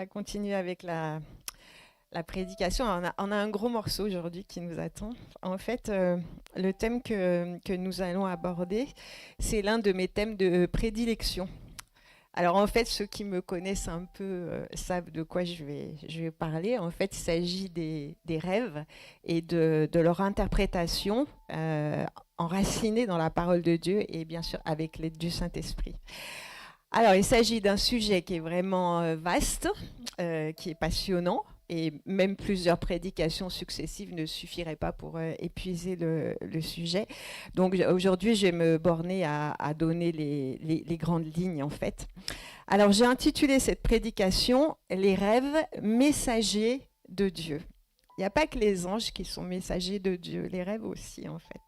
continuer avec la prédication. On a un gros morceau aujourd'hui qui nous attend. En fait, le thème que nous allons aborder, c'est l'un de mes thèmes de prédilection. Alors en fait, ceux qui me connaissent un peu savent de quoi je vais parler. En fait, il s'agit des rêves et de leur interprétation enracinée dans la parole de Dieu et bien sûr avec l'aide du Saint-Esprit. Alors, il s'agit d'un sujet qui est vraiment vaste, qui est passionnant, et même plusieurs prédications successives ne suffiraient pas pour épuiser le sujet. Donc aujourd'hui, je vais me borner à donner les grandes lignes, en fait. Alors, j'ai intitulé cette prédication «Les rêves messagers de Dieu». Il n'y a pas que les anges qui sont messagers de Dieu, les rêves aussi, en fait.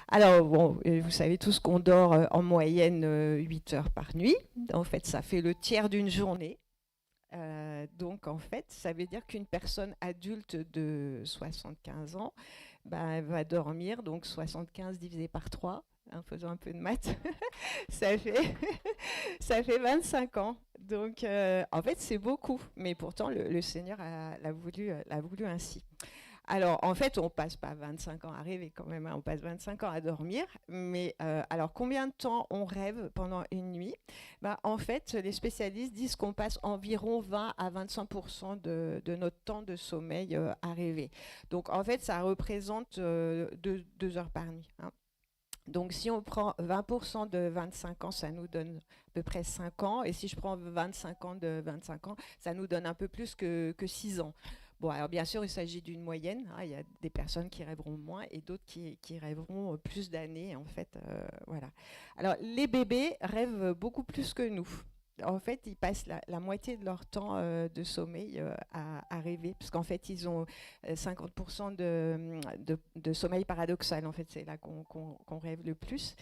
Alors, bon, vous savez tous qu'on dort en moyenne 8 heures par nuit. En fait, ça fait le tiers d'une journée. Donc, en fait, ça veut dire qu'une personne adulte de 75 ans elle va dormir, donc 75 divisé par 3, en faisant un peu de maths, ça fait, ça fait 25 ans. Donc, en fait, c'est beaucoup. Mais pourtant, le Seigneur l'a voulu ainsi. Alors, en fait, on passe pas 25 ans à rêver quand même, hein, on passe 25 ans à dormir. Mais alors, combien de temps on rêve pendant une nuit? En fait, les spécialistes disent qu'on passe environ 20 à 25% de notre temps de sommeil à rêver. Donc, en fait, ça représente 2 heures par nuit, hein. Donc, si on prend 20% de 25 ans, ça nous donne à peu près 5 ans. Et si je prends 25 ans de 25 ans, ça nous donne un peu plus que 6 ans. Bon, alors bien sûr, il s'agit d'une moyenne, hein. Il y a des personnes qui rêveront moins et d'autres qui rêveront plus d'années, en fait. Voilà. Alors, les bébés rêvent beaucoup plus que nous. En fait, ils passent la moitié de leur temps de sommeil à rêver, parce qu'en fait, ils ont 50% de sommeil paradoxal. En fait, c'est là qu'on rêve le plus.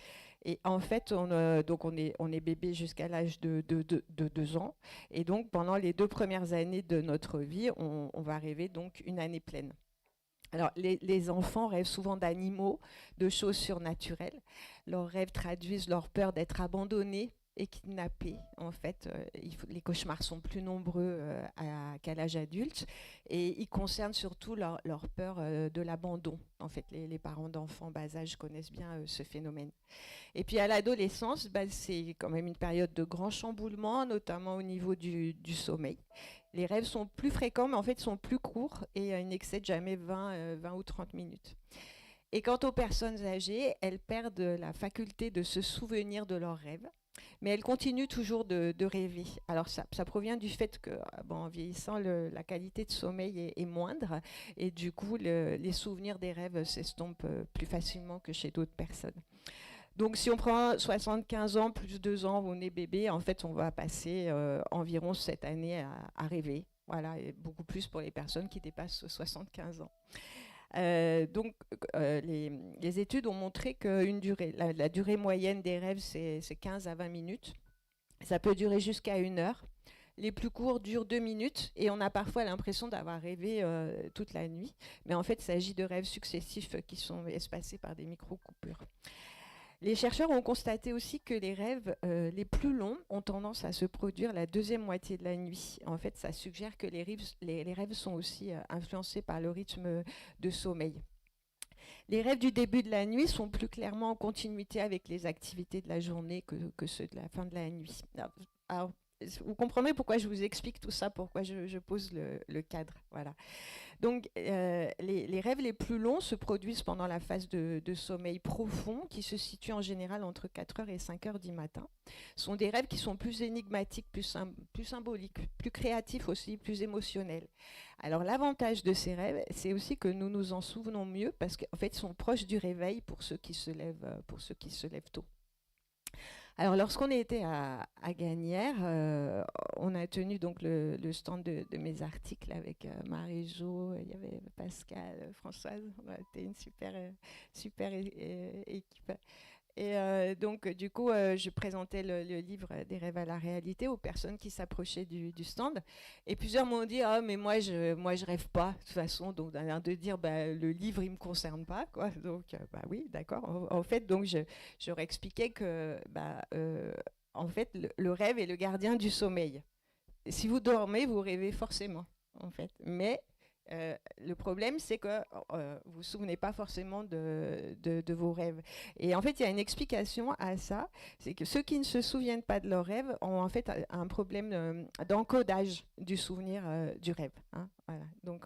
Et en fait, donc on est bébé jusqu'à l'âge de 2 ans. Et donc, pendant les 2 premières années de notre vie, on va rêver donc une année pleine. Alors, les enfants rêvent souvent d'animaux, de choses surnaturelles. Leurs rêves traduisent leur peur d'être abandonnés et kidnappés. En fait, les cauchemars sont plus nombreux qu'à l'âge adulte et ils concernent surtout leur peur de l'abandon. En fait, les parents d'enfants bas âge connaissent bien ce phénomène. Et puis à l'adolescence, c'est quand même une période de grand chamboulement, notamment au niveau du sommeil. Les rêves sont plus fréquents, mais en fait sont plus courts et ils n'excèdent jamais 20 ou 30 minutes. Et quant aux personnes âgées, elles perdent la faculté de se souvenir de leurs rêves, mais elles continuent toujours de rêver. Alors ça provient du fait que, en vieillissant, la qualité de sommeil est moindre, et du coup, les souvenirs des rêves s'estompent plus facilement que chez d'autres personnes. Donc, si on prend 75 ans plus 2 ans, on est bébé, en fait, on va passer environ 7 années à rêver. Voilà, et beaucoup plus pour les personnes qui dépassent 75 ans. Donc, les études ont montré que la durée moyenne des rêves, c'est 15 à 20 minutes. Ça peut durer jusqu'à 1 heure. Les plus courts durent 2 minutes et on a parfois l'impression d'avoir rêvé toute la nuit. Mais en fait, il s'agit de rêves successifs qui sont espacés par des micro-coupures. Les chercheurs ont constaté aussi que les rêves les plus longs ont tendance à se produire la deuxième moitié de la nuit. En fait, ça suggère que les rêves sont aussi influencés par le rythme de sommeil. Les rêves du début de la nuit sont plus clairement en continuité avec les activités de la journée que ceux de la fin de la nuit. Alors, vous comprendrez pourquoi je vous explique tout ça, pourquoi je pose le cadre. Voilà. Donc, les rêves les plus longs se produisent pendant la phase de sommeil profond, qui se situe en général entre 4 heures et 5 heures du matin. Ce sont des rêves qui sont plus énigmatiques, plus symboliques, plus créatifs aussi, plus émotionnels. Alors, l'avantage de ces rêves, c'est aussi que nous nous en souvenons mieux, parce qu'en fait, ils sont proches du réveil pour ceux qui se lèvent tôt. Alors, lorsqu'on était à Gagnières, on a tenu donc le stand de mes articles avec Marie-Jo, il y avait Pascal, Françoise. C'était une super équipe. Et donc, du coup, je présentais le livre des rêves à la réalité aux personnes qui s'approchaient du stand. Et plusieurs m'ont dit: «Ah, mais moi, je rêve pas, de toute façon.» Donc, d'un l'air de dire: le livre, il me concerne pas, quoi. Donc, oui, d'accord. En fait, donc, je leur expliquais que, en fait, le rêve est le gardien du sommeil. si vous dormez, vous rêvez forcément, en fait. Mais le problème, c'est que vous ne vous souvenez pas forcément de vos rêves. Et en fait, il y a une explication à ça, c'est que ceux qui ne se souviennent pas de leurs rêves ont en fait un problème d'encodage du souvenir du rêve. Hein, voilà. Donc,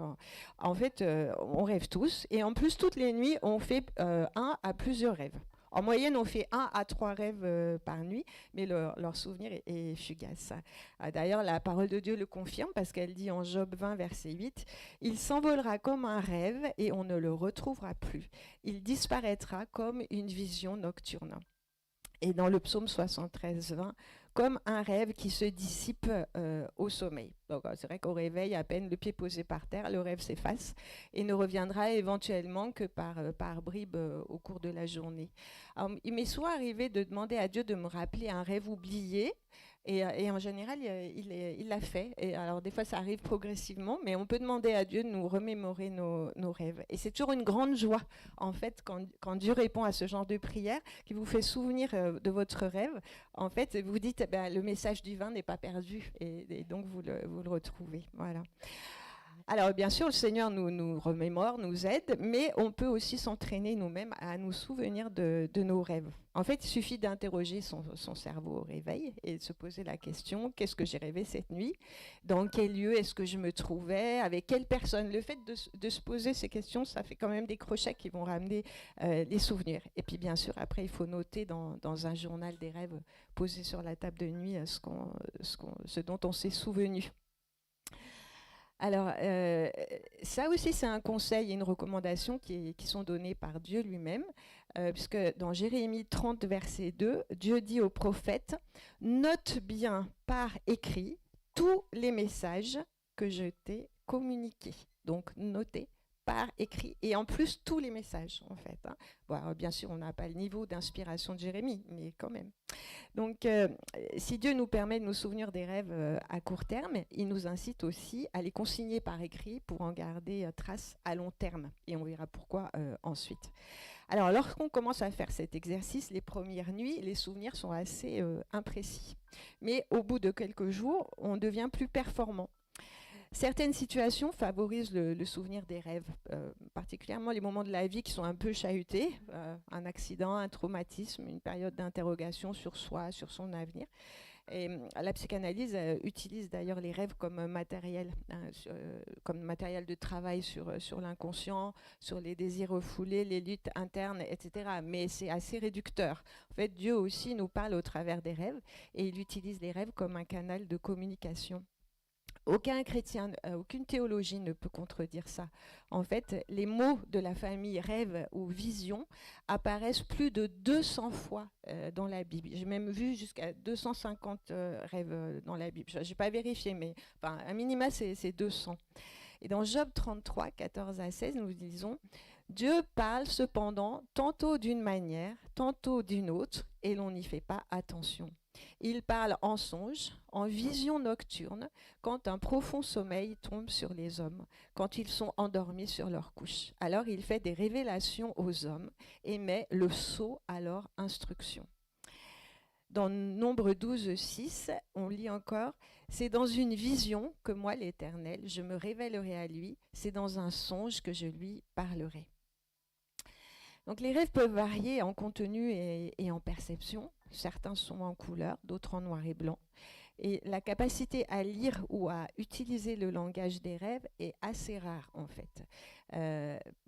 en fait, on rêve tous, et en plus, toutes les nuits, on fait un à plusieurs rêves. En moyenne, on fait 1 à 3 rêves par nuit, mais leur souvenir est fugace. D'ailleurs, la parole de Dieu le confirme parce qu'elle dit en Job 20, verset 8, « Il s'envolera comme un rêve et on ne le retrouvera plus. Il disparaîtra comme une vision nocturne. » Et dans le psaume 73, 20, comme un rêve qui se dissipe au sommeil. Donc c'est vrai qu'au réveil, à peine le pied posé par terre, le rêve s'efface et ne reviendra éventuellement que par bribes au cours de la journée. Alors, il m'est souvent arrivé de demander à Dieu de me rappeler un rêve oublié et en général, il l'a fait. Et alors des fois, ça arrive progressivement, mais on peut demander à Dieu de nous remémorer nos rêves. Et c'est toujours une grande joie, en fait, quand Dieu répond à ce genre de prière, qui vous fait souvenir de votre rêve. En fait, vous dites, ben, le message divin n'est pas perdu, et donc vous le retrouvez. Voilà. Alors, bien sûr, le Seigneur nous remémore, nous aide, mais on peut aussi s'entraîner nous-mêmes à nous souvenir de nos rêves. En fait, il suffit d'interroger son cerveau au réveil et de se poser la question, qu'est-ce que j'ai rêvé cette nuit? Dans quel lieu est-ce que je me trouvais? Avec quelle personne? Le fait de se poser ces questions, ça fait quand même des crochets qui vont ramener les souvenirs. Et puis, bien sûr, après, il faut noter dans un journal des rêves posé sur la table de nuit ce dont on s'est souvenu. Alors, ça aussi, c'est un conseil et une recommandation qui sont donnés par Dieu lui-même, puisque dans Jérémie 30, verset 2, Dieu dit au prophète, « Note bien par écrit tous les messages que je t'ai communiqués. » Donc, notez par écrit, et en plus tous les messages, en fait. Hein. Bon, alors, bien sûr, on n'a pas le niveau d'inspiration de Jérémie, mais quand même. Donc, si Dieu nous permet de nous souvenir des rêves à court terme, il nous incite aussi à les consigner par écrit pour en garder trace à long terme. Et on verra pourquoi ensuite. Alors, lorsqu'on commence à faire cet exercice, les premières nuits, les souvenirs sont assez imprécis. Mais au bout de quelques jours, on devient plus performant. Certaines situations favorisent le souvenir des rêves, particulièrement les moments de la vie qui sont un peu chahutés, un accident, un traumatisme, une période d'interrogation sur soi, sur son avenir. Et la psychanalyse utilise d'ailleurs les rêves comme matériel, comme matériel de travail sur l'inconscient, sur les désirs refoulés, les luttes internes, etc. Mais c'est assez réducteur. En fait, Dieu aussi nous parle au travers des rêves et il utilise les rêves comme un canal de communication. Aucun chrétien, aucune théologie ne peut contredire ça. En fait, les mots de la famille rêve ou vision apparaissent plus de 200 fois dans la Bible. J'ai même vu jusqu'à 250 rêves dans la Bible. Je n'ai pas vérifié, mais enfin, un minima, c'est 200. Et dans Job 33, 14 à 16, nous disons « Dieu parle cependant tantôt d'une manière, tantôt d'une autre, et l'on n'y fait pas attention. Il parle en songe, en vision nocturne, quand un profond sommeil tombe sur les hommes, quand ils sont endormis sur leur couche. Alors il fait des révélations aux hommes et met le sceau à leur instruction. » Dans Nombre 12, 6, on lit encore « C'est dans une vision que moi, l'Éternel, je me révélerai à lui, c'est dans un songe que je lui parlerai. » Donc les rêves peuvent varier en contenu et en perception. Certains sont en couleur, d'autres en noir et blanc. Et la capacité à lire ou à utiliser le langage des rêves est assez rare en fait.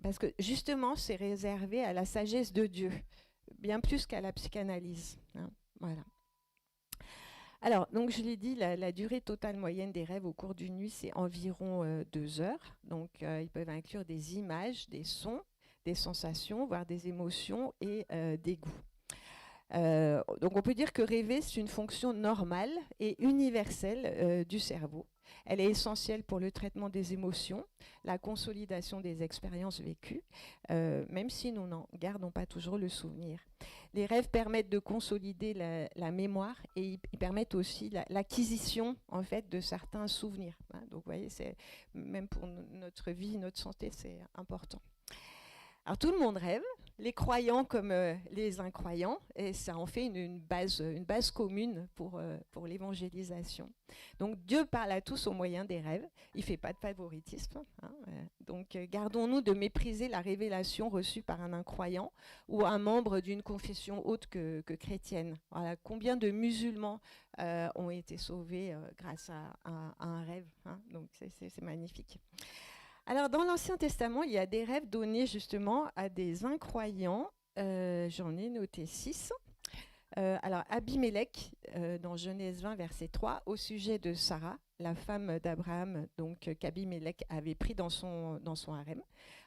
Parce que justement, c'est réservé à la sagesse de Dieu, bien plus qu'à la psychanalyse. Hein, voilà. Alors, donc je l'ai dit, la durée totale moyenne des rêves au cours d'une nuit, c'est environ 2 heures. Donc, ils peuvent inclure des images, des sons, des sensations, voire des émotions et des goûts. Donc on peut dire que rêver, c'est une fonction normale et universelle du cerveau. Elle est essentielle pour le traitement des émotions, la consolidation des expériences vécues, même si nous n'en gardons pas toujours le souvenir. Les rêves permettent de consolider la mémoire et ils permettent aussi l'acquisition en fait, de certains souvenirs. Hein. Donc vous voyez, même pour notre vie, notre santé, c'est important. Alors tout le monde rêve, les croyants comme les incroyants, et ça en fait une base commune pour l'évangélisation. Donc Dieu parle à tous au moyen des rêves, il ne fait pas de favoritisme. Donc gardons-nous de mépriser la révélation reçue par un incroyant ou un membre d'une confession autre que chrétienne. Voilà, combien de musulmans ont été sauvés grâce à un rêve, hein. Donc c'est magnifique. Alors, dans l'Ancien Testament, il y a des rêves donnés justement à des incroyants. J'en ai noté 6. Alors, Abimelech, dans Genèse 20, verset 3, au sujet de Sarah, la femme d'Abraham, donc qu'Abimelech avait pris dans son harem.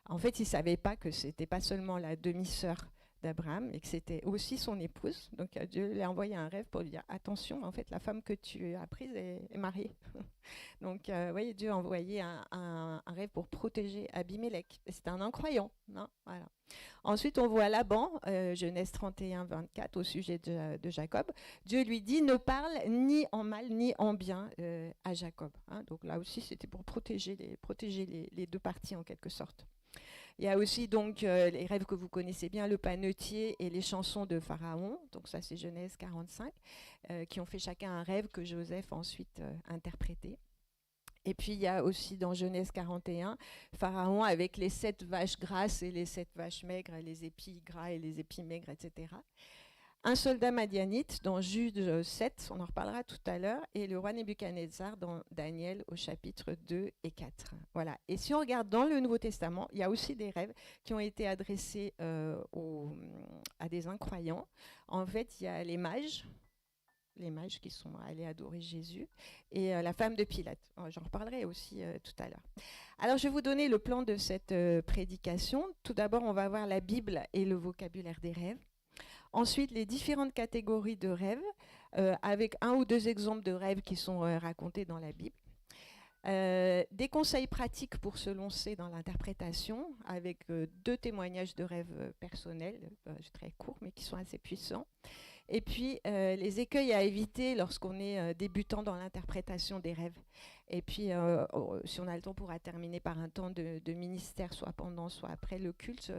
En fait, il ne savait pas que ce n'était pas seulement la demi-sœur d'Abraham et que c'était aussi son épouse. Donc, Dieu lui a envoyé un rêve pour lui dire « Attention, en fait, la femme que tu as prise est mariée. » Donc, vous voyez, Dieu a envoyé un rêve pour protéger Abimelech. C'est un incroyant. Hein, voilà. Ensuite, on voit Laban, Genèse 31, 24, au sujet de Jacob. Dieu lui dit « Ne parle ni en mal ni en bien à Jacob. Hein. » Donc là aussi, c'était pour protéger les deux parties en quelque sorte. Il y a aussi donc les rêves que vous connaissez bien, le panetier et les chansons de Pharaon. Donc ça, c'est Genèse 45, qui ont fait chacun un rêve que Joseph a ensuite interprété. Et puis, il y a aussi dans Genèse 41, Pharaon avec les 7 vaches grasses et les 7 vaches maigres, les épis gras et les épis maigres, etc. Un soldat madianite dans Jude 7, on en reparlera tout à l'heure, et le roi Nebuchadnezzar dans Daniel au chapitre 2 et 4. Voilà. Et si on regarde dans le Nouveau Testament, il y a aussi des rêves qui ont été adressés à des incroyants. En fait, il y a les mages qui sont allés adorer Jésus, et la femme de Pilate. J'en reparlerai aussi tout à l'heure. Alors, je vais vous donner le plan de cette prédication. Tout d'abord, on va voir la Bible et le vocabulaire des rêves. Ensuite, les différentes catégories de rêves, avec 1 ou 2 exemples de rêves qui sont racontés dans la Bible. Des conseils pratiques pour se lancer dans l'interprétation, avec 2 témoignages de rêves personnels, très courts, mais qui sont assez puissants. Et puis, les écueils à éviter lorsqu'on est débutant dans l'interprétation des rêves. Et puis, si on a le temps, on pourra terminer par un temps de ministère, soit pendant, soit après le culte,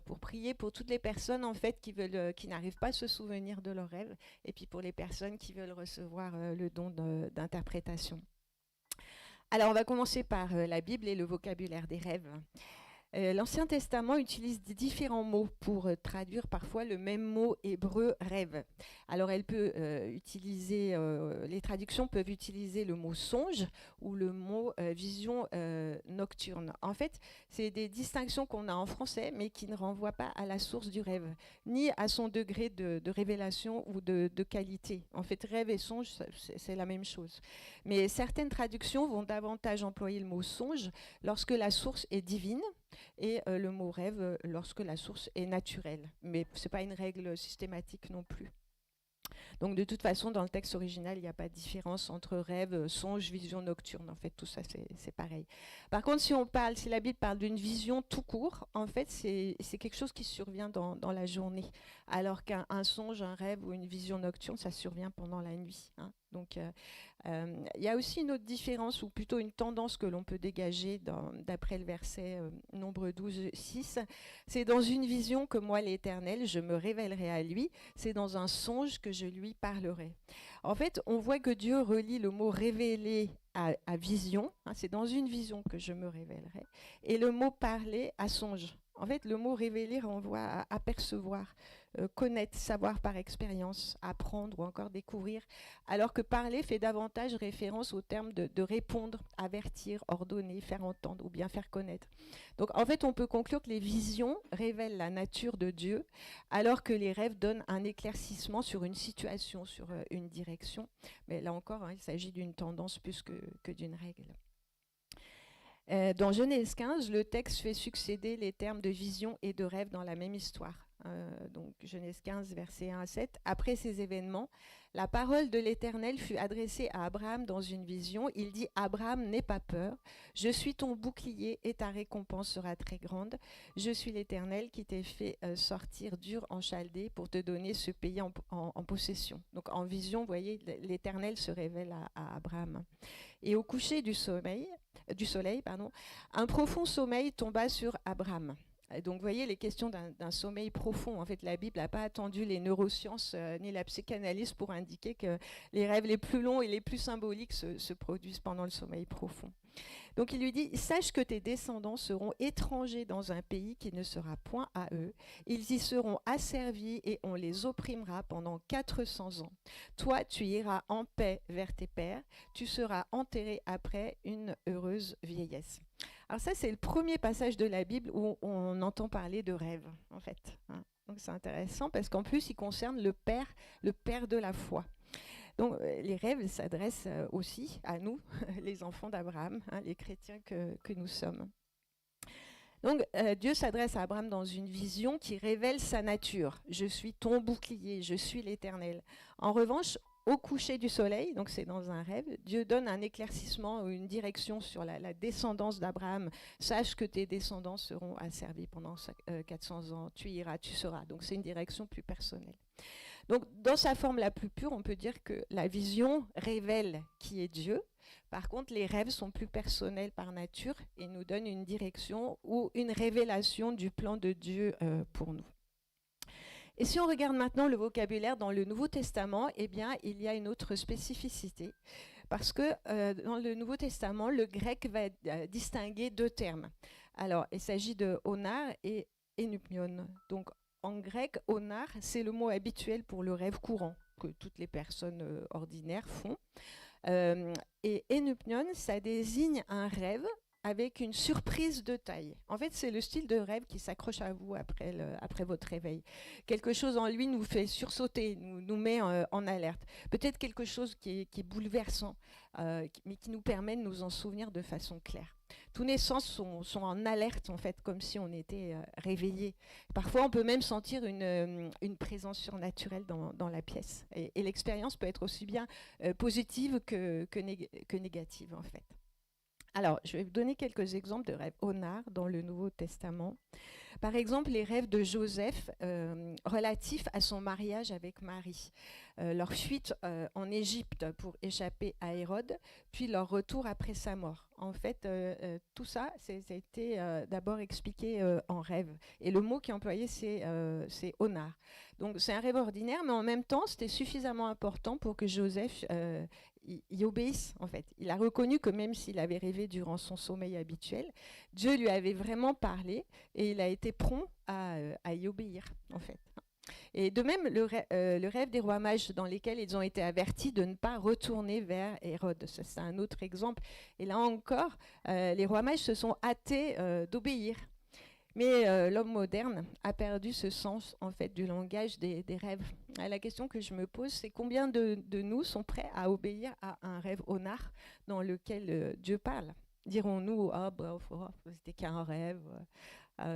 pour prier pour toutes les personnes en fait, qui n'arrivent pas à se souvenir de leurs rêves, et puis pour les personnes qui veulent recevoir le don d'interprétation. Alors, on va commencer par la Bible et le vocabulaire des rêves. L'Ancien Testament utilise différents mots pour traduire parfois le même mot hébreu rêve. Alors les traductions peuvent utiliser le mot songe ou le mot vision nocturne. En fait, c'est des distinctions qu'on a en français, mais qui ne renvoient pas à la source du rêve, ni à son degré de révélation ou de qualité. En fait, rêve et songe, c'est la même chose. Mais certaines traductions vont davantage employer le mot songe lorsque la source est divine, et le mot rêve lorsque la source est naturelle. Mais ce n'est pas une règle systématique non plus. Donc de toute façon, dans le texte original, il n'y a pas de différence entre rêve, songe, vision nocturne. En fait, tout ça, c'est pareil. Par contre, si la Bible parle d'une vision tout court, en fait, c'est quelque chose qui survient dans la journée. Alors qu'un songe, un rêve ou une vision nocturne, ça survient pendant la nuit. Hein. Donc, il y a aussi une autre différence, ou plutôt une tendance que l'on peut dégager d'après le verset Nombre 12, 6. C'est dans une vision que moi, l'Éternel, je me révélerai à lui. C'est dans un songe que je lui parlerai. En fait, on voit que Dieu relie le mot révéler à vision. Hein, c'est dans une vision que je me révélerai. Et le mot parler à songe. En fait, le mot révéler renvoie à apercevoir, connaître, savoir par expérience, apprendre ou encore découvrir, alors que parler fait davantage référence au terme de répondre, avertir, ordonner, faire entendre ou bien faire connaître. Donc en fait, on peut conclure que les visions révèlent la nature de Dieu, alors que les rêves donnent un éclaircissement sur une situation, sur une direction. Mais là encore, hein, il s'agit d'une tendance plus que d'une règle. Dans Genèse 15, le texte fait succéder les termes de vision et de rêve dans la même histoire. Donc Genèse 15, versets 1 à 7. Après ces événements, la parole de l'Éternel fut adressée à Abraham dans une vision. Il dit « Abraham, n'aie pas peur, je suis ton bouclier et ta récompense sera très grande. Je suis l'Éternel qui t'ai fait sortir d'Ur en Chaldée pour te donner ce pays en possession. » Donc en vision, vous voyez, l'Éternel se révèle à Abraham. Et au coucher du soleil, un profond sommeil tomba sur Abraham. Et donc, vous voyez, les questions d'un sommeil profond. En fait, la Bible n'a pas attendu les neurosciences ni la psychanalyse pour indiquer que les rêves les plus longs et les plus symboliques se produisent pendant le sommeil profond. Donc il lui dit, sache que tes descendants seront étrangers dans un pays qui ne sera point à eux. Ils y seront asservis et on les opprimera pendant 400 ans. Toi, tu iras en paix vers tes pères. Tu seras enterré après une heureuse vieillesse. Alors ça, c'est le premier passage de la Bible où on entend parler de rêve, en fait. Donc c'est intéressant parce qu'en plus, il concerne le père de la foi. Donc, les rêves s'adressent aussi à nous, les enfants d'Abraham, les chrétiens que nous sommes. Donc, Dieu s'adresse à Abraham dans une vision qui révèle sa nature. Je suis ton bouclier, je suis l'Éternel. En revanche, au coucher du soleil, donc c'est dans un rêve, Dieu donne un éclaircissement ou une direction sur la descendance d'Abraham. Sache que tes descendants seront asservis pendant 400 ans, tu iras, tu seras. Donc, c'est une direction plus personnelle. Donc, dans sa forme la plus pure, on peut dire que la vision révèle qui est Dieu. Par contre, les rêves sont plus personnels par nature et nous donnent une direction ou une révélation du plan de Dieu pour nous. Et si on regarde maintenant le vocabulaire dans le Nouveau Testament, eh bien, il y a une autre spécificité. Parce que dans le Nouveau Testament, le grec va distinguer deux termes. Alors, il s'agit de onar et enupnion. Donc, en grec, onar, c'est le mot habituel pour le rêve courant que toutes les personnes ordinaires font. Et enupnion, ça désigne un rêve avec une surprise de taille. En fait, c'est le style de rêve qui s'accroche à vous après votre réveil. Quelque chose en lui nous fait sursauter, nous met en alerte. Peut-être quelque chose qui est bouleversant, mais qui nous permet de nous en souvenir de façon claire. Tous les sens sont en alerte, en fait, comme si on était réveillé. Parfois, on peut même sentir une présence surnaturelle dans la pièce. Et l'expérience peut être aussi bien positive que négative, en fait. Alors, je vais vous donner quelques exemples de rêves onar dans le Nouveau Testament. Par exemple, les rêves de Joseph relatifs à son mariage avec Marie, leur fuite en Égypte pour échapper à Hérode, puis leur retour après sa mort. En fait, tout ça, ça a été d'abord expliqué en rêve. Et le mot qui est employé, c'est onar. Donc, c'est un rêve ordinaire, mais en même temps, c'était suffisamment important pour que Joseph y obéisse, en fait. Il a reconnu que même s'il avait rêvé durant son sommeil habituel, Dieu lui avait vraiment parlé et il a été prompt à y obéir, en fait. Et de même, le rêve des rois mages dans lesquels ils ont été avertis de ne pas retourner vers Hérode. Ça, c'est un autre exemple. Et là encore, les rois mages se sont hâtés d'obéir. Mais l'homme moderne a perdu ce sens en fait du langage des rêves. La question que je me pose, c'est combien de nous sont prêts à obéir à un rêve onar dans lequel Dieu parle? Dirons-nous, ah bref, c'était qu'un rêve,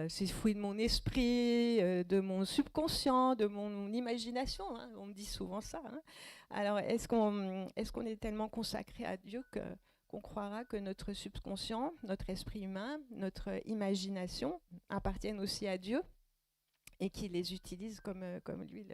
c'est le fruit de mon esprit, de mon subconscient, de mon imagination, hein, on me dit souvent ça. Hein. Alors est-ce qu'on est tellement consacré à Dieu qu'on croira que notre subconscient, notre esprit humain, notre imagination appartiennent aussi à Dieu et qu'il les utilise comme lui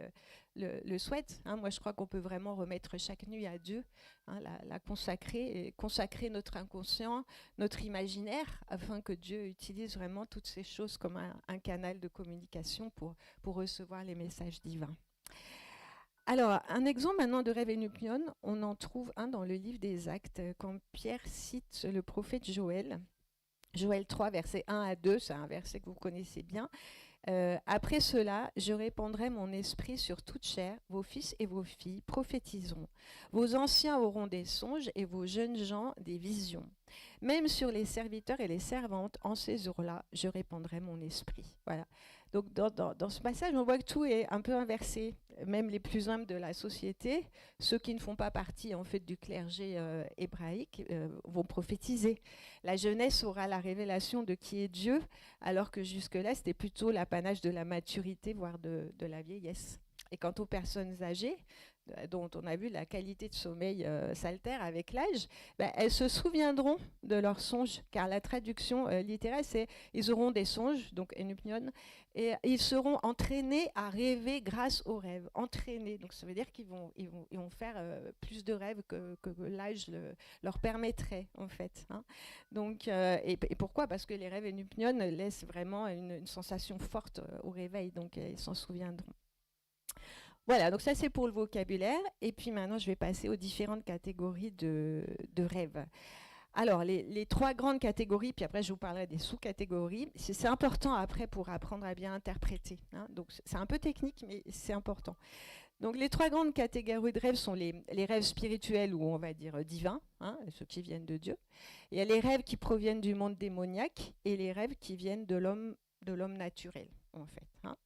le souhaite. Hein. Moi, je crois qu'on peut vraiment remettre chaque nuit à Dieu, hein, la consacrer, et consacrer notre inconscient, notre imaginaire, afin que Dieu utilise vraiment toutes ces choses comme un canal de communication pour recevoir les messages divins. Alors, un exemple maintenant de rêve enupnion, on en trouve un dans le livre des Actes, quand Pierre cite le prophète Joël. Joël 3, versets 1 à 2, c'est un verset que vous connaissez bien. Après cela, je répandrai mon esprit sur toute chair, vos fils et vos filles prophétiseront. Vos anciens auront des songes et vos jeunes gens des visions. Même sur les serviteurs et les servantes, en ces jours-là, je répandrai mon esprit. Voilà. Donc dans ce passage, on voit que tout est un peu inversé. Même les plus humbles de la société, ceux qui ne font pas partie en fait du clergé hébraïque, vont prophétiser. La jeunesse aura la révélation de qui est Dieu, alors que jusque-là, c'était plutôt l'apanage de la maturité, voire de la vieillesse. Et quant aux personnes âgées, dont on a vu la qualité de sommeil s'altère avec l'âge, ben, elles se souviendront de leurs songes, car la traduction littérale, c'est ils auront des songes, donc enupnion, et ils seront entraînés à rêver grâce aux rêves. Entraînés, donc ça veut dire ils vont faire plus de rêves que l'âge leur permettrait, en fait. Hein. Donc, et pourquoi? Parce que les rêves enupnion laissent vraiment une sensation forte au réveil, donc ils s'en souviendront. Voilà, donc ça c'est pour le vocabulaire. Et puis maintenant, je vais passer aux différentes catégories de rêves. Alors, les trois grandes catégories, puis après je vous parlerai des sous-catégories. C'est important après pour apprendre à bien interpréter. Hein. Donc c'est un peu technique, mais c'est important. Donc les trois grandes catégories de rêves sont les rêves spirituels ou on va dire divins, hein, ceux qui viennent de Dieu. Il y a les rêves qui proviennent du monde démoniaque et les rêves qui viennent de l'homme naturel, en fait. Hein.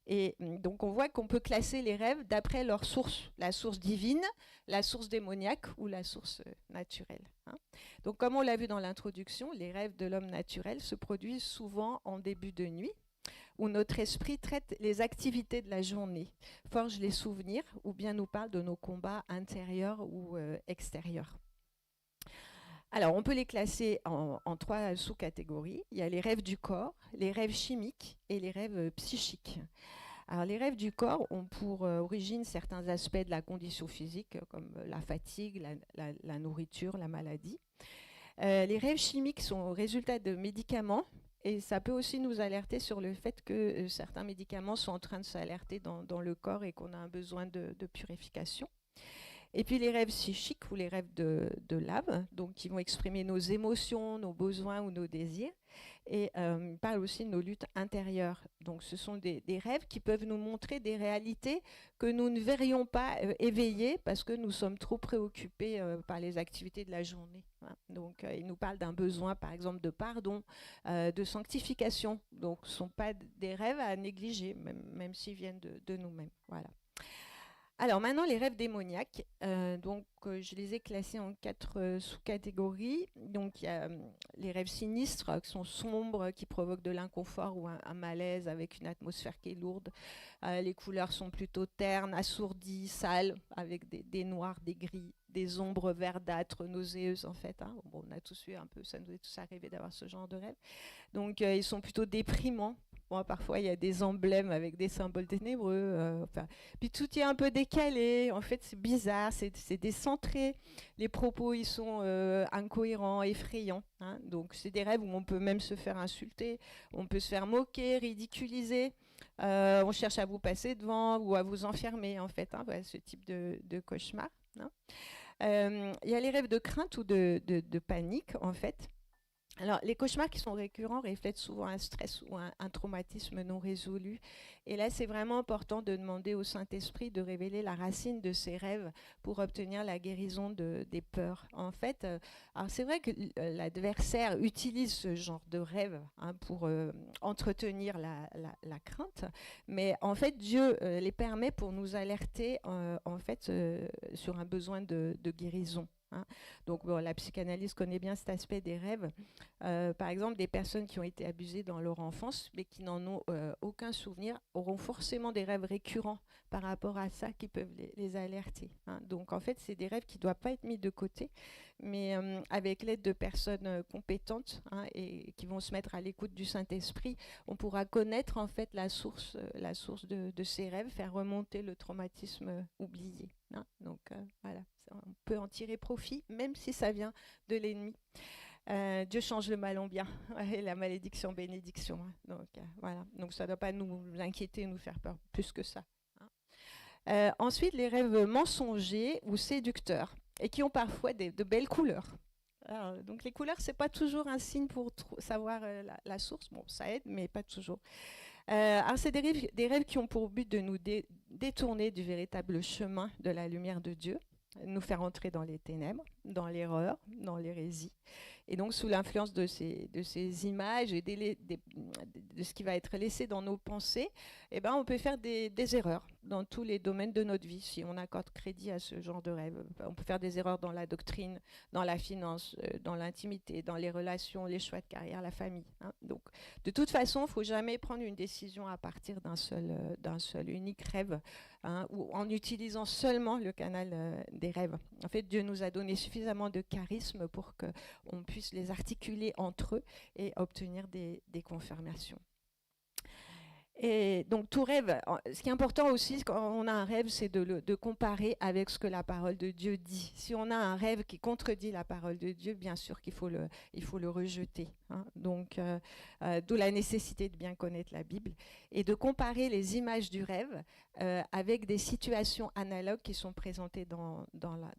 Et donc on voit qu'on peut classer les rêves d'après leur source, la source divine, la source démoniaque ou la source naturelle. Hein. Donc comme on l'a vu dans l'introduction, les rêves de l'homme naturel se produisent souvent en début de nuit, où notre esprit traite les activités de la journée, forge les souvenirs ou bien nous parle de nos combats intérieurs ou extérieurs. Alors, on peut les classer en trois sous-catégories. Il y a les rêves du corps, les rêves chimiques et les rêves psychiques. Alors, les rêves du corps ont pour origine certains aspects de la condition physique, comme la fatigue, la nourriture, la maladie. Les rêves chimiques sont le résultat de médicaments et ça peut aussi nous alerter sur le fait que certains médicaments sont en train de s'alerter dans le corps et qu'on a un besoin de purification. Et puis les rêves psychiques ou les rêves de l'âme, donc qui vont exprimer nos émotions, nos besoins ou nos désirs. Et ils parlent aussi de nos luttes intérieures. Donc ce sont des rêves qui peuvent nous montrer des réalités que nous ne verrions pas éveillées parce que nous sommes trop préoccupés par les activités de la journée. Hein. Donc ils nous parlent d'un besoin par exemple de pardon, de sanctification. Donc ce ne sont pas des rêves à négliger, même s'ils viennent de nous-mêmes. Voilà. Alors maintenant, les rêves démoniaques, je les ai classés en quatre sous-catégories. Donc il y a les rêves sinistres qui sont sombres, qui provoquent de l'inconfort ou un malaise avec une atmosphère qui est lourde. Les couleurs sont plutôt ternes, assourdies, sales, avec des noirs, des gris, des ombres verdâtres, nauséeuses en fait. Hein. Bon, on a tous eu un peu, ça nous est tous arrivé d'avoir ce genre de rêve. Donc ils sont plutôt déprimants. Bon, parfois, il y a des emblèmes avec des symboles ténébreux. Puis tout est un peu décalé. En fait, c'est bizarre, c'est décentré. Les propos, ils sont incohérents, effrayants. Hein. Donc, c'est des rêves où on peut même se faire insulter, on peut se faire moquer, ridiculiser. On cherche à vous passer devant ou à vous enfermer, en fait. Hein. Voilà, ce type de cauchemar. Hein. Il y a les rêves de crainte ou de panique, en fait. Alors, les cauchemars qui sont récurrents reflètent souvent un stress ou un traumatisme non résolu. Et là, c'est vraiment important de demander au Saint-Esprit de révéler la racine de ces rêves pour obtenir la guérison des peurs. En fait, alors c'est vrai que l'adversaire utilise ce genre de rêve hein, pour entretenir la crainte, mais en fait, Dieu les permet pour nous alerter en fait, sur un besoin de guérison. Hein. Donc bon, la psychanalyse connaît bien cet aspect des rêves. Par exemple, des personnes qui ont été abusées dans leur enfance mais qui n'en ont aucun souvenir auront forcément des rêves récurrents par rapport à ça qui peuvent les alerter. Hein. Donc en fait, c'est des rêves qui ne doivent pas être mis de côté, mais avec l'aide de personnes compétentes hein, et qui vont se mettre à l'écoute du Saint-Esprit, on pourra connaître en fait la source de ces rêves, faire remonter le traumatisme oublié. Hein. Donc voilà, on peut en tirer profit, même si ça vient de l'ennemi. Dieu change le mal en bien et la malédiction en bénédiction. Hein. Donc voilà, donc ça ne doit pas nous inquiéter, nous faire peur plus que ça. Hein. Ensuite, les rêves mensongers ou séducteurs et qui ont parfois de belles couleurs. Alors, donc les couleurs, c'est pas toujours un signe pour savoir la source. Bon, ça aide, mais pas toujours. Alors c'est des rêves qui ont pour but de nous détourner du véritable chemin de la lumière de Dieu, nous faire entrer dans les ténèbres, dans l'erreur, dans l'hérésie. Et donc, sous l'influence de ces images et de ce qui va être laissé dans nos pensées, eh ben, on peut faire des erreurs dans tous les domaines de notre vie si on accorde crédit à ce genre de rêve. On peut faire des erreurs dans la doctrine, dans la finance, dans l'intimité, dans les relations, les choix de carrière, la famille. Hein. Donc, de toute façon, il ne faut jamais prendre une décision à partir d'un seul unique rêve, hein, ou en utilisant seulement le canal des rêves. En fait, Dieu nous a donné suffisamment de charisme pour qu'on puisse les articuler entre eux et obtenir des confirmations. Et donc tout rêve, ce qui est important aussi quand on a un rêve, c'est de comparer avec ce que la parole de Dieu dit. Si on a un rêve qui contredit la parole de Dieu, bien sûr qu'il faut le rejeter. Hein. Donc d'où la nécessité de bien connaître la Bible et de comparer les images du rêve avec des situations analogues qui sont présentées dans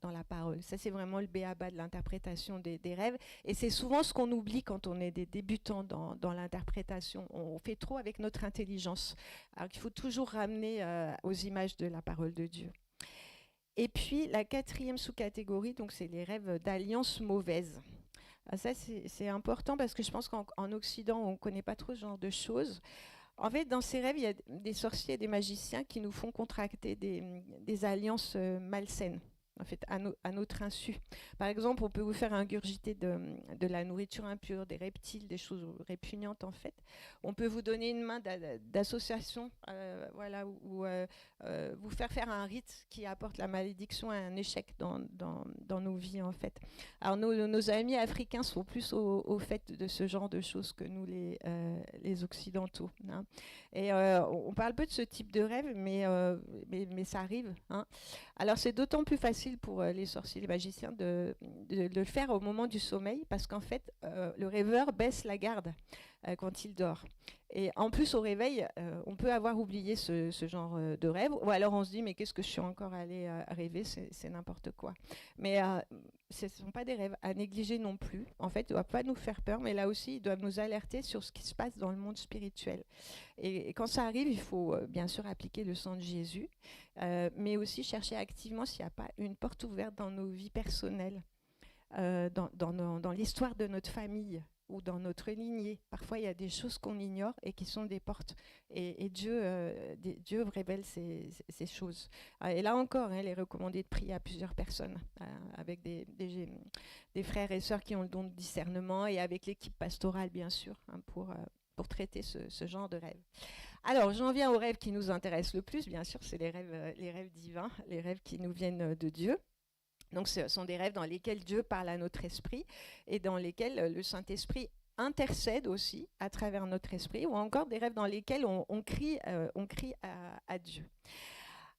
la parole. Ça, c'est vraiment le b.a.-ba de l'interprétation des rêves. Et c'est souvent ce qu'on oublie quand on est des débutants dans l'interprétation. On fait trop avec notre intelligence. Alors qu'il faut toujours ramener aux images de la parole de Dieu. Et puis la quatrième sous-catégorie, donc c'est les rêves d'alliance mauvaise. Ça c'est important parce que je pense qu'en Occident on ne connaît pas trop ce genre de choses. En fait, dans ces rêves, il y a des sorciers et des magiciens qui nous font contracter des alliances malsaines. En fait, à notre insu. Par exemple, on peut vous faire ingurgiter de la nourriture impure, des reptiles, des choses répugnantes en fait. On peut vous donner une main d'association, voilà, ou vous faire un rite qui apporte la malédiction et un échec dans nos vies en fait. Alors nos amis africains sont plus au fait de ce genre de choses que nous les occidentaux. Hein. Et on parle peu de ce type de rêve, mais ça arrive. Hein. Alors c'est d'autant plus facile pour les sorciers et les magiciens de le faire au moment du sommeil parce qu'en fait le rêveur baisse la garde quand il dort et en plus au réveil on peut avoir oublié ce genre de rêve ou alors on se dit mais qu'est-ce que je suis encore allé rêver, c'est n'importe quoi, mais ce ne sont pas des rêves à négliger non plus. En fait, ils ne doivent pas nous faire peur, mais là aussi, ils doivent nous alerter sur ce qui se passe dans le monde spirituel. Et quand ça arrive, il faut bien sûr appliquer le sang de Jésus, mais aussi chercher activement s'il n'y a pas une porte ouverte dans nos vies personnelles, dans l'histoire de notre famille ou dans notre lignée. Parfois, il y a des choses qu'on ignore et qui sont des portes. Et Dieu révèle ces choses. Et là encore, il est recommandé de prier à plusieurs personnes, avec des frères et sœurs qui ont le don de discernement et avec l'équipe pastorale, bien sûr, hein, pour traiter ce genre de rêve. Alors, j'en viens aux rêves qui nous intéressent le plus, bien sûr, c'est les rêves divins, les rêves qui nous viennent de Dieu. Donc, ce sont des rêves dans lesquels Dieu parle à notre esprit et dans lesquels le Saint-Esprit intercède aussi à travers notre esprit, ou encore des rêves dans lesquels on crie à Dieu.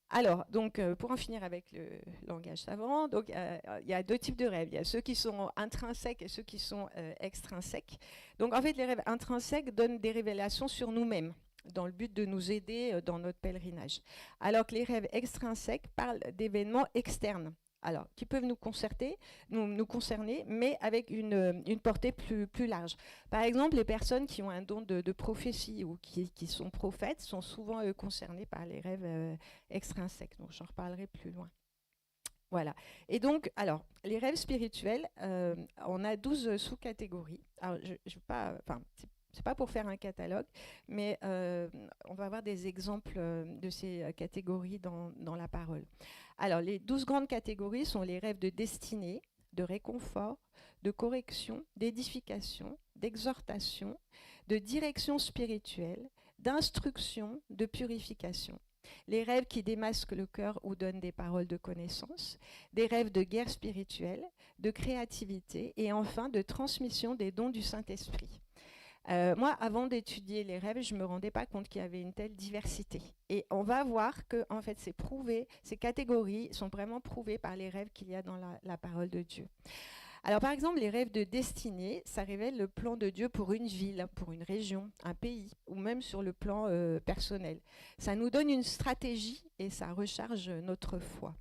Alors, donc, pour en finir avec le langage savant, donc, il y a deux types de rêves. Il y a ceux qui sont intrinsèques et ceux qui sont extrinsèques. Donc, en fait, les rêves intrinsèques donnent des révélations sur nous-mêmes, dans le but de nous aider dans notre pèlerinage. Alors que les rêves extrinsèques parlent d'événements externes. Alors, qui peuvent nous concerner, mais avec une portée plus large. Par exemple, les personnes qui ont un don de prophétie ou qui sont prophètes sont souvent concernées par les rêves extrinsèques. Donc, j'en reparlerai plus loin. Voilà. Et donc, alors, les rêves spirituels, on a 12 sous-catégories. Alors, je ne veux pas... Enfin, c'est pas pour faire un catalogue, mais on va avoir des exemples de ces catégories dans la parole. Alors, les 12 grandes catégories sont les rêves de destinée, de réconfort, de correction, d'édification, d'exhortation, de direction spirituelle, d'instruction, de purification. Les rêves qui démasquent le cœur ou donnent des paroles de connaissance, des rêves de guerre spirituelle, de créativité et enfin de transmission des dons du Saint-Esprit. Moi, avant d'étudier les rêves, je ne me rendais pas compte qu'il y avait une telle diversité. Et on va voir que, en fait, c'est prouvé, ces catégories sont vraiment prouvées par les rêves qu'il y a dans la parole de Dieu. Alors, par exemple, les rêves de destinée, ça révèle le plan de Dieu pour une ville, pour une région, un pays, ou même sur le plan personnel. Ça nous donne une stratégie et ça recharge notre foi.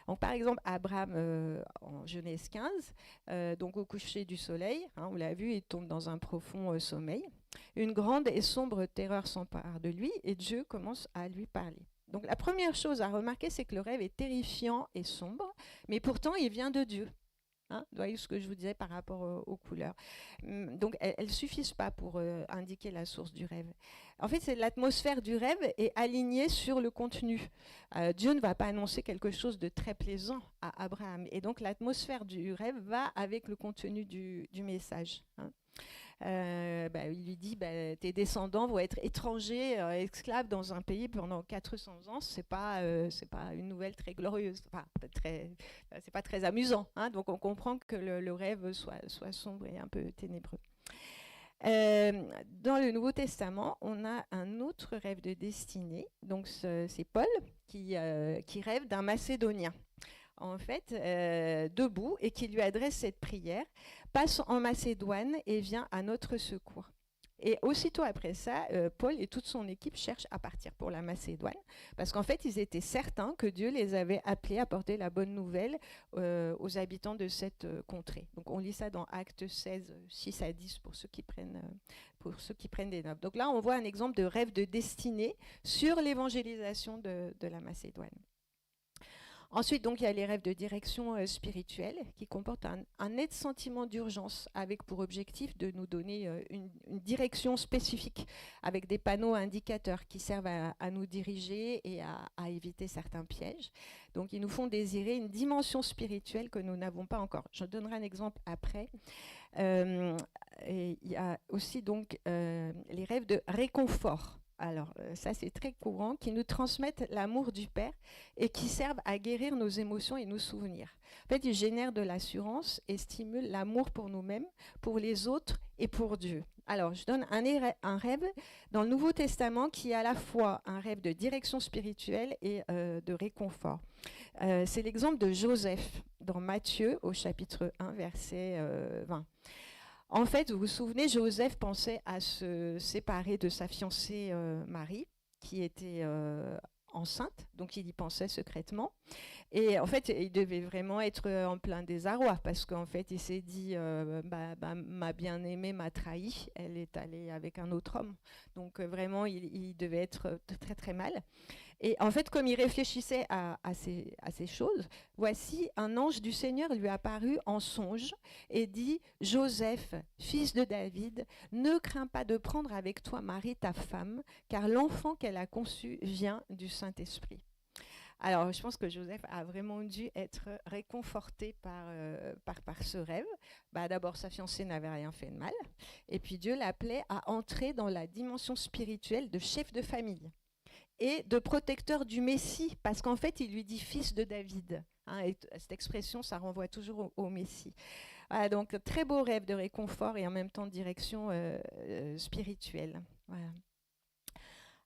Donc, par exemple, Abraham, en Genèse 15, donc au coucher du soleil, hein, on l'a vu, il tombe dans un profond sommeil. Une grande et sombre terreur s'empare de lui et Dieu commence à lui parler. Donc, la première chose à remarquer, c'est que le rêve est terrifiant et sombre, mais pourtant, il vient de Dieu. Hein, vous voyez ce que je vous disais par rapport aux couleurs. Donc, elles ne suffisent pas pour indiquer la source du rêve. En fait, c'est l'atmosphère du rêve est alignée sur le contenu. Dieu ne va pas annoncer quelque chose de très plaisant à Abraham. Et donc, l'atmosphère du rêve va avec le contenu du message. Hein. Il lui dit tes descendants vont être étrangers, esclaves dans un pays pendant 400 ans. C'est pas une nouvelle très glorieuse. Enfin, c'est pas très amusant. Hein, donc on comprend que le rêve soit sombre et un peu ténébreux. Dans le Nouveau Testament, on a un autre rêve de destinée. Donc c'est Paul qui rêve d'un Macédonien. En fait, debout, et qui lui adresse cette prière, passe en Macédoine et vient à notre secours. Et aussitôt après ça, Paul et toute son équipe cherchent à partir pour la Macédoine, parce qu'en fait, ils étaient certains que Dieu les avait appelés à porter la bonne nouvelle aux habitants de cette contrée. Donc on lit ça dans Actes 16, 6 à 10 pour ceux qui prennent des notes. Donc là, on voit un exemple de rêve de destinée sur l'évangélisation de la Macédoine. Ensuite, donc, il y a les rêves de direction spirituelle qui comportent un net sentiment d'urgence avec pour objectif de nous donner une direction spécifique avec des panneaux indicateurs qui servent à nous diriger et à éviter certains pièges. Donc, ils nous font désirer une dimension spirituelle que nous n'avons pas encore. Je donnerai un exemple après. Et il y a aussi donc les rêves de réconfort. Alors, ça, c'est très courant, qui nous transmettent l'amour du Père et qui servent à guérir nos émotions et nos souvenirs. En fait, ils génèrent de l'assurance et stimulent l'amour pour nous-mêmes, pour les autres et pour Dieu. Alors, je donne un rêve dans le Nouveau Testament qui est à la fois un rêve de direction spirituelle et de réconfort. C'est l'exemple de Joseph dans Matthieu, au chapitre 1, verset 20. En fait, vous vous souvenez, Joseph pensait à se séparer de sa fiancée Marie, qui était enceinte, donc il y pensait secrètement. Et en fait, il devait vraiment être en plein désarroi, parce qu'en fait, il s'est dit ma bien-aimée m'a trahi, elle est allée avec un autre homme. Donc vraiment, il devait être très très mal. Et en fait, comme il réfléchissait à ces choses, voici un ange du Seigneur lui apparut en songe et dit « Joseph, fils de David, ne crains pas de prendre avec toi Marie, ta femme, car l'enfant qu'elle a conçu vient du Saint-Esprit. » Alors, je pense que Joseph a vraiment dû être réconforté par ce rêve. D'abord, sa fiancée n'avait rien fait de mal. Et puis, Dieu l'appelait à entrer dans la dimension spirituelle de chef de famille et de protecteur du Messie, parce qu'en fait, il lui dit fils de David. Hein, et cette expression, ça renvoie toujours au Messie. Voilà, donc, très beau rêve de réconfort et en même temps de direction spirituelle. Voilà.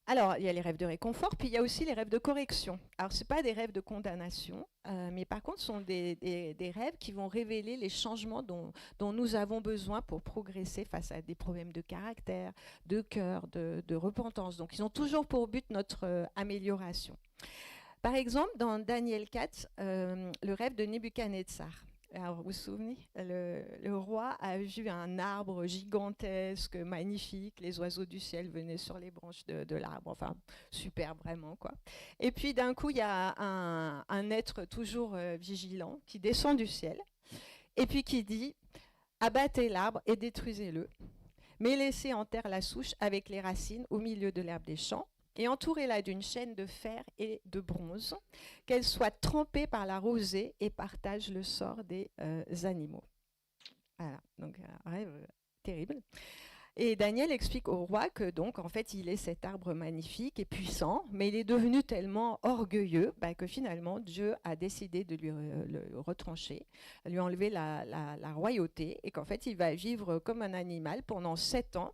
Alors, il y a les rêves de réconfort, puis il y a aussi les rêves de correction. Alors, ce n'est pas des rêves de condamnation, mais par contre, ce sont des rêves qui vont révéler les changements dont nous avons besoin pour progresser face à des problèmes de caractère, de cœur, de repentance. Donc, ils ont toujours pour but notre amélioration. Par exemple, dans Daniel 4, le rêve de Nebuchadnezzar. Alors, vous vous souvenez, le roi a vu un arbre gigantesque, magnifique, les oiseaux du ciel venaient sur les branches de l'arbre, enfin, super vraiment, quoi. Et puis d'un coup, il y a un être toujours vigilant qui descend du ciel, et puis qui dit « Abattez l'arbre et détruisez-le, mais laissez en terre la souche avec les racines au milieu de l'herbe des champs, et entourez-la d'une chaîne de fer et de bronze, qu'elle soit trempée par la rosée et partage le sort des animaux. » Voilà, donc un rêve terrible. Et Daniel explique au roi que donc en fait il est cet arbre magnifique et puissant, mais il est devenu tellement orgueilleux que finalement Dieu a décidé de lui le retrancher, lui enlever la royauté, et qu'en fait il va vivre comme un animal pendant 7 ans,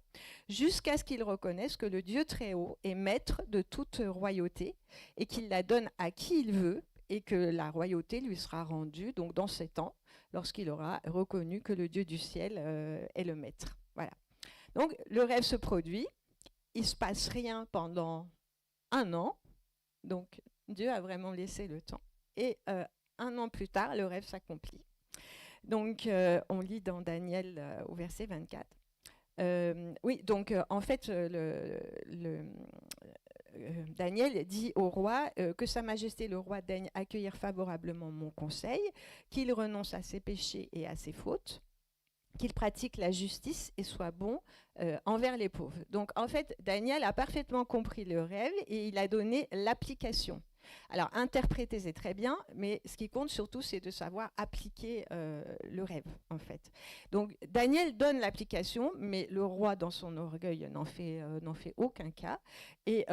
jusqu'à ce qu'il reconnaisse que le Dieu très haut est maître de toute royauté et qu'il la donne à qui il veut, et que la royauté lui sera rendue donc dans 7 ans, lorsqu'il aura reconnu que le Dieu du ciel est le maître. Voilà. Donc, le rêve se produit, il ne se passe rien pendant 1 an, donc Dieu a vraiment laissé le temps. Et 1 an plus tard, le rêve s'accomplit. Donc, on lit dans Daniel au verset 24. Oui, donc en fait, Daniel dit au roi que Sa Majesté le roi daigne accueillir favorablement mon conseil, qu'il renonce à ses péchés et à ses fautes, qu'il pratique la justice et soit bon envers les pauvres. Donc en fait, Daniel a parfaitement compris le rêve et il a donné l'application. Alors interpréter c'est très bien, mais ce qui compte surtout c'est de savoir appliquer le rêve en fait. Donc Daniel donne l'application, mais le roi dans son orgueil n'en fait aucun cas. Et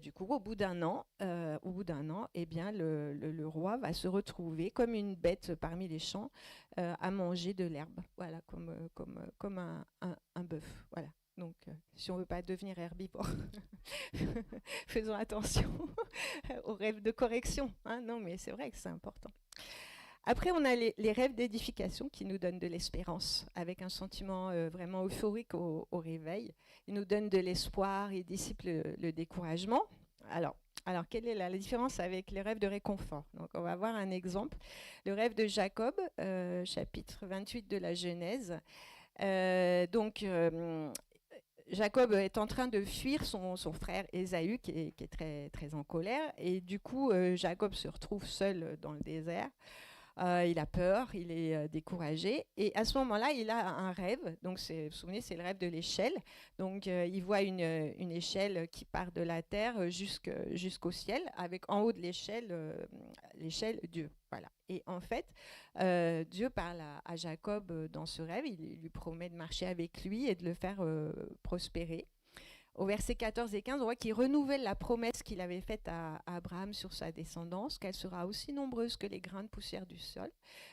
du coup au bout d'un an, eh bien le roi va se retrouver comme une bête parmi les champs à manger de l'herbe, voilà, comme un bœuf, voilà. Donc, si on ne veut pas devenir herbivore, faisons attention aux rêves de correction, hein. Non, mais c'est vrai que c'est important. Après, on a les rêves d'édification qui nous donnent de l'espérance, avec un sentiment vraiment euphorique au réveil. Ils nous donnent de l'espoir et dissipent le découragement. Alors, quelle est la différence avec les rêves de réconfort? Donc, on va voir un exemple. Le rêve de Jacob, chapitre 28 de la Genèse. Jacob est en train de fuir son frère Ésaü qui est très, très en colère. Et du coup, Jacob se retrouve seul dans le désert. Il a peur, il est découragé. Et à ce moment-là, il a un rêve. Donc, vous vous souvenez, c'est le rêve de l'échelle. Donc, il voit une échelle qui part de la terre jusqu'au ciel, avec en haut de l'échelle Dieu. Voilà. Et en fait, Dieu parle à Jacob dans ce rêve. Il lui promet de marcher avec lui et de le faire prospérer. Au verset 14 et 15, on voit qu'il renouvelle la promesse qu'il avait faite à Abraham sur sa descendance, qu'elle sera aussi nombreuse que les grains de poussière du sol.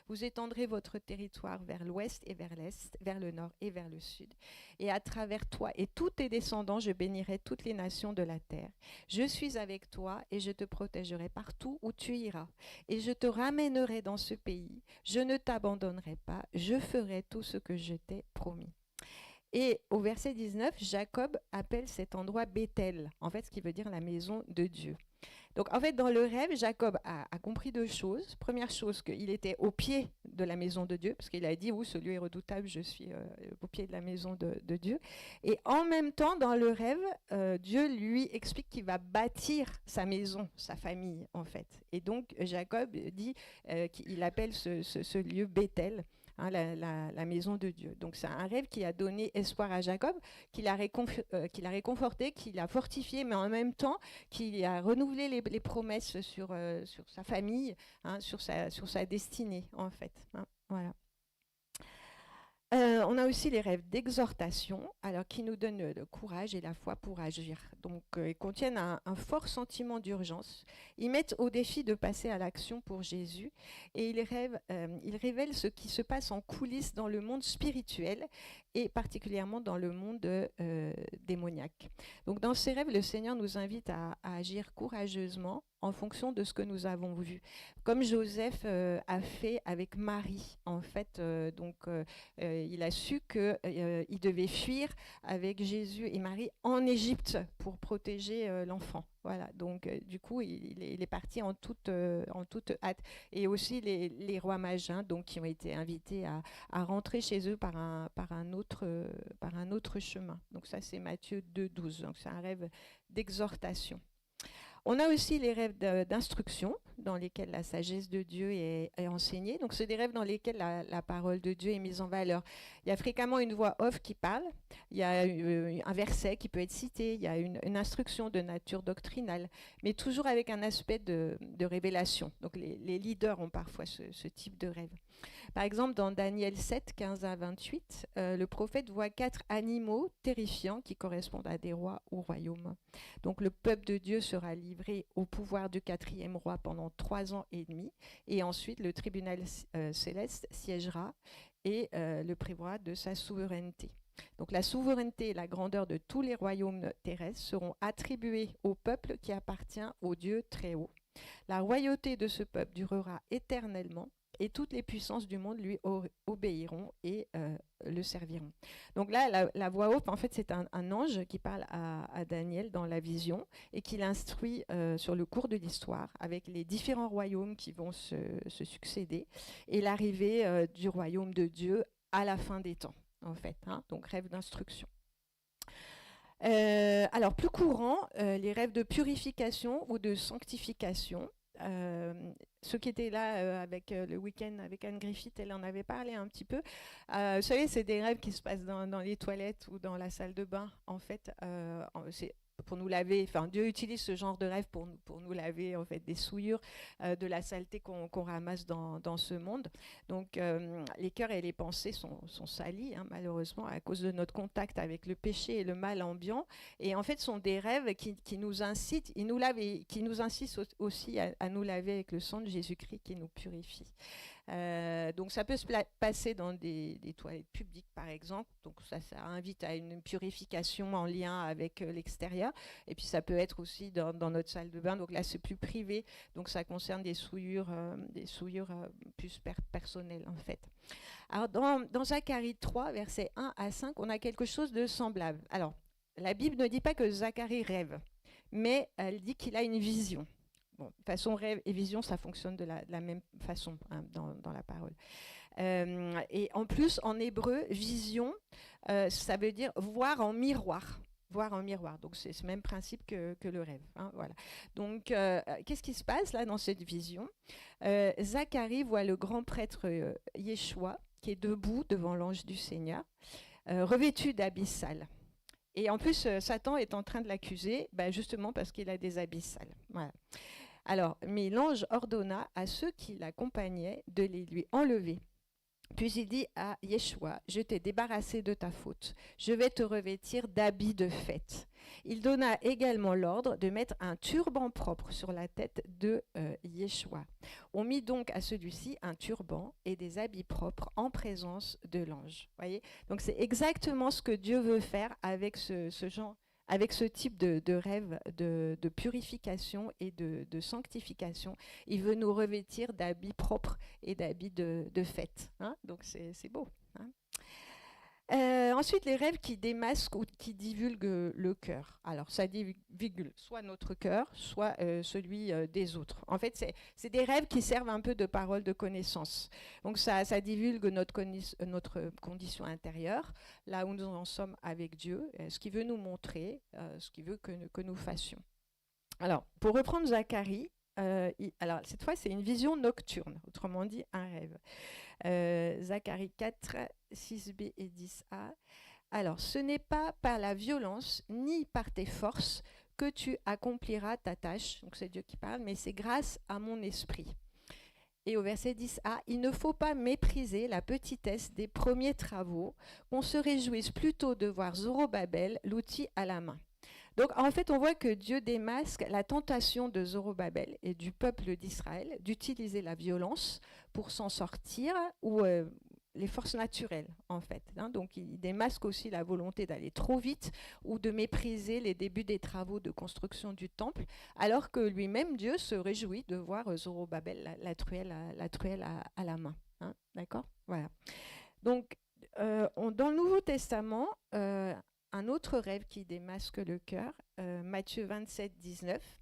Vous étendrez votre territoire vers l'ouest et vers l'est, vers le nord et vers le sud. Et à travers toi et tous tes descendants, je bénirai toutes les nations de la terre. Je suis avec toi et je te protégerai partout où tu iras. Et je te ramènerai dans ce pays. Je ne t'abandonnerai pas. Je ferai tout ce que je t'ai promis. Et au verset 19, Jacob appelle cet endroit Bethel, en fait, ce qui veut dire la maison de Dieu. Donc, en fait, dans le rêve, Jacob a compris deux choses. Première chose, qu'il était au pied de la maison de Dieu, parce qu'il a dit, ce lieu est redoutable, je suis au pied de la maison de Dieu. Et en même temps, dans le rêve, Dieu lui explique qu'il va bâtir sa maison, sa famille, en fait. Et donc, Jacob dit qu'il appelle ce lieu Bethel. Hein, la maison de Dieu. Donc c'est un rêve qui a donné espoir à Jacob, qu'il a réconforté, qu'il a fortifié, mais en même temps qu'il a renouvelé les promesses sur sa famille, hein, sur sa destinée en fait. Hein, voilà. On a aussi les rêves d'exhortation, alors qui nous donnent le courage et la foi pour agir. Donc, ils contiennent un fort sentiment d'urgence. Ils mettent au défi de passer à l'action pour Jésus et ils révèlent ce qui se passe en coulisses dans le monde spirituel et particulièrement dans le monde démoniaque. Donc, dans ces rêves, le Seigneur nous invite à agir courageusement en fonction de ce que nous avons vu. Comme Joseph a fait avec Marie, en fait, il a su qu'il devait fuir avec Jésus et Marie en Égypte pour protéger l'enfant. Voilà, donc du coup, il est parti en toute hâte. Et aussi les rois mages, hein, donc, qui ont été invités à rentrer chez eux par un autre chemin. Donc ça, c'est Matthieu 2,12. Donc c'est un rêve d'exhortation. On a aussi les rêves d'instruction, dans lesquels la sagesse de Dieu est enseignée. Donc, c'est des rêves dans lesquels la parole de Dieu est mise en valeur. Il y a fréquemment une voix off qui parle, il y a un verset qui peut être cité, il y a une instruction de nature doctrinale, mais toujours avec un aspect de révélation. Donc, les leaders ont parfois ce type de rêve. Par exemple, dans Daniel 7, 15 à 28, le prophète voit 4 animaux terrifiants qui correspondent à des rois ou royaumes. Donc, le peuple de Dieu sera livré au pouvoir du 4e roi pendant 3 ans et demi. Et ensuite, le tribunal céleste siégera et le prévoit de sa souveraineté. Donc la souveraineté et la grandeur de tous les royaumes terrestres seront attribués au peuple qui appartient au Dieu très haut. La royauté de ce peuple durera éternellement et toutes les puissances du monde lui obéiront et le serviront. Donc là, la voix off, en fait, c'est un ange qui parle à Daniel dans la vision et qui l'instruit sur le cours de l'histoire avec les différents royaumes qui vont se succéder et l'arrivée du royaume de Dieu à la fin des temps, en fait. Hein, donc rêve d'instruction. Alors, plus courant, les rêves de purification ou de sanctification. Ceux qui étaient là avec le week-end avec Anne Griffith, elle en avait parlé un petit peu. Vous savez, c'est des rêves qui se passent dans les toilettes ou dans la salle de bain. En fait, c'est pour nous laver. Enfin, Dieu utilise ce genre de rêve pour nous laver en fait des souillures, de la saleté qu'on ramasse dans ce monde. Donc, les cœurs et les pensées sont salis, hein, malheureusement, à cause de notre contact avec le péché et le mal ambiant. Et en fait, ce sont des rêves qui nous incitent, ils nous lavent et qui nous incitent aussi à nous laver avec le sang de Jésus-Christ qui nous purifie. Donc ça peut se passer dans des toilettes publiques, par exemple. Donc ça invite à une purification en lien avec l'extérieur. Et puis ça peut être aussi dans notre salle de bain. Donc là, c'est plus privé. Donc ça concerne des souillures plus personnelles, en fait. Alors dans Zacharie 3, versets 1 à 5, on a quelque chose de semblable. Alors, la Bible ne dit pas que Zacharie rêve, mais elle dit qu'il a une vision. Bon, de toute façon, rêve et vision, ça fonctionne de la même façon, hein, dans la parole. Et en plus, en hébreu, vision, ça veut dire voir en miroir. Voir en miroir. Donc, c'est ce même principe que le rêve, hein, voilà. Donc, qu'est-ce qui se passe là dans cette vision? Zacharie voit le grand prêtre Yeshua qui est debout devant l'ange du Seigneur, revêtu d'habits sales. Et en plus, Satan est en train de l'accuser, justement parce qu'il a des habits sales. Voilà. Alors, mais l'ange ordonna à ceux qui l'accompagnaient de les lui enlever. Puis il dit à Yeshua, je t'ai débarrassé de ta faute, je vais te revêtir d'habits de fête. Il donna également l'ordre de mettre un turban propre sur la tête de Yeshua. On mit donc à celui-ci un turban et des habits propres en présence de l'ange. Voyez, donc c'est exactement ce que Dieu veut faire avec ce genre, avec ce type de rêve de purification et de sanctification. Il veut nous revêtir d'habits propres et d'habits de fête, hein. Donc c'est beau, hein. Ensuite, les rêves qui démasquent ou qui divulguent le cœur. Alors, ça divulgue soit notre cœur, soit celui des autres. En fait, c'est des rêves qui servent un peu de parole de connaissance. Donc, ça divulgue notre condition intérieure, là où nous en sommes avec Dieu, ce qu'il veut nous montrer, ce qu'il veut que nous fassions. Alors, pour reprendre Zacharie, alors cette fois, c'est une vision nocturne, autrement dit, un rêve. Zacharie 4, 6b et 10a. Alors, ce n'est pas par la violence ni par tes forces que tu accompliras ta tâche. Donc, c'est Dieu qui parle, mais c'est grâce à mon esprit. Et au verset 10a, il ne faut pas mépriser la petitesse des premiers travaux, qu'on se réjouisse plutôt de voir Zorobabel, l'outil à la main. Donc, en fait, on voit que Dieu démasque la tentation de Zorobabel et du peuple d'Israël d'utiliser la violence pour s'en sortir ou les forces naturelles, en fait, hein. Donc, il démasque aussi la volonté d'aller trop vite ou de mépriser les débuts des travaux de construction du temple, alors que lui-même, Dieu, se réjouit de voir Zorobabel, la truelle à la main, hein. D'accord? Voilà. Donc, dans le Nouveau Testament, un autre rêve qui démasque le cœur, Matthieu 27, 19.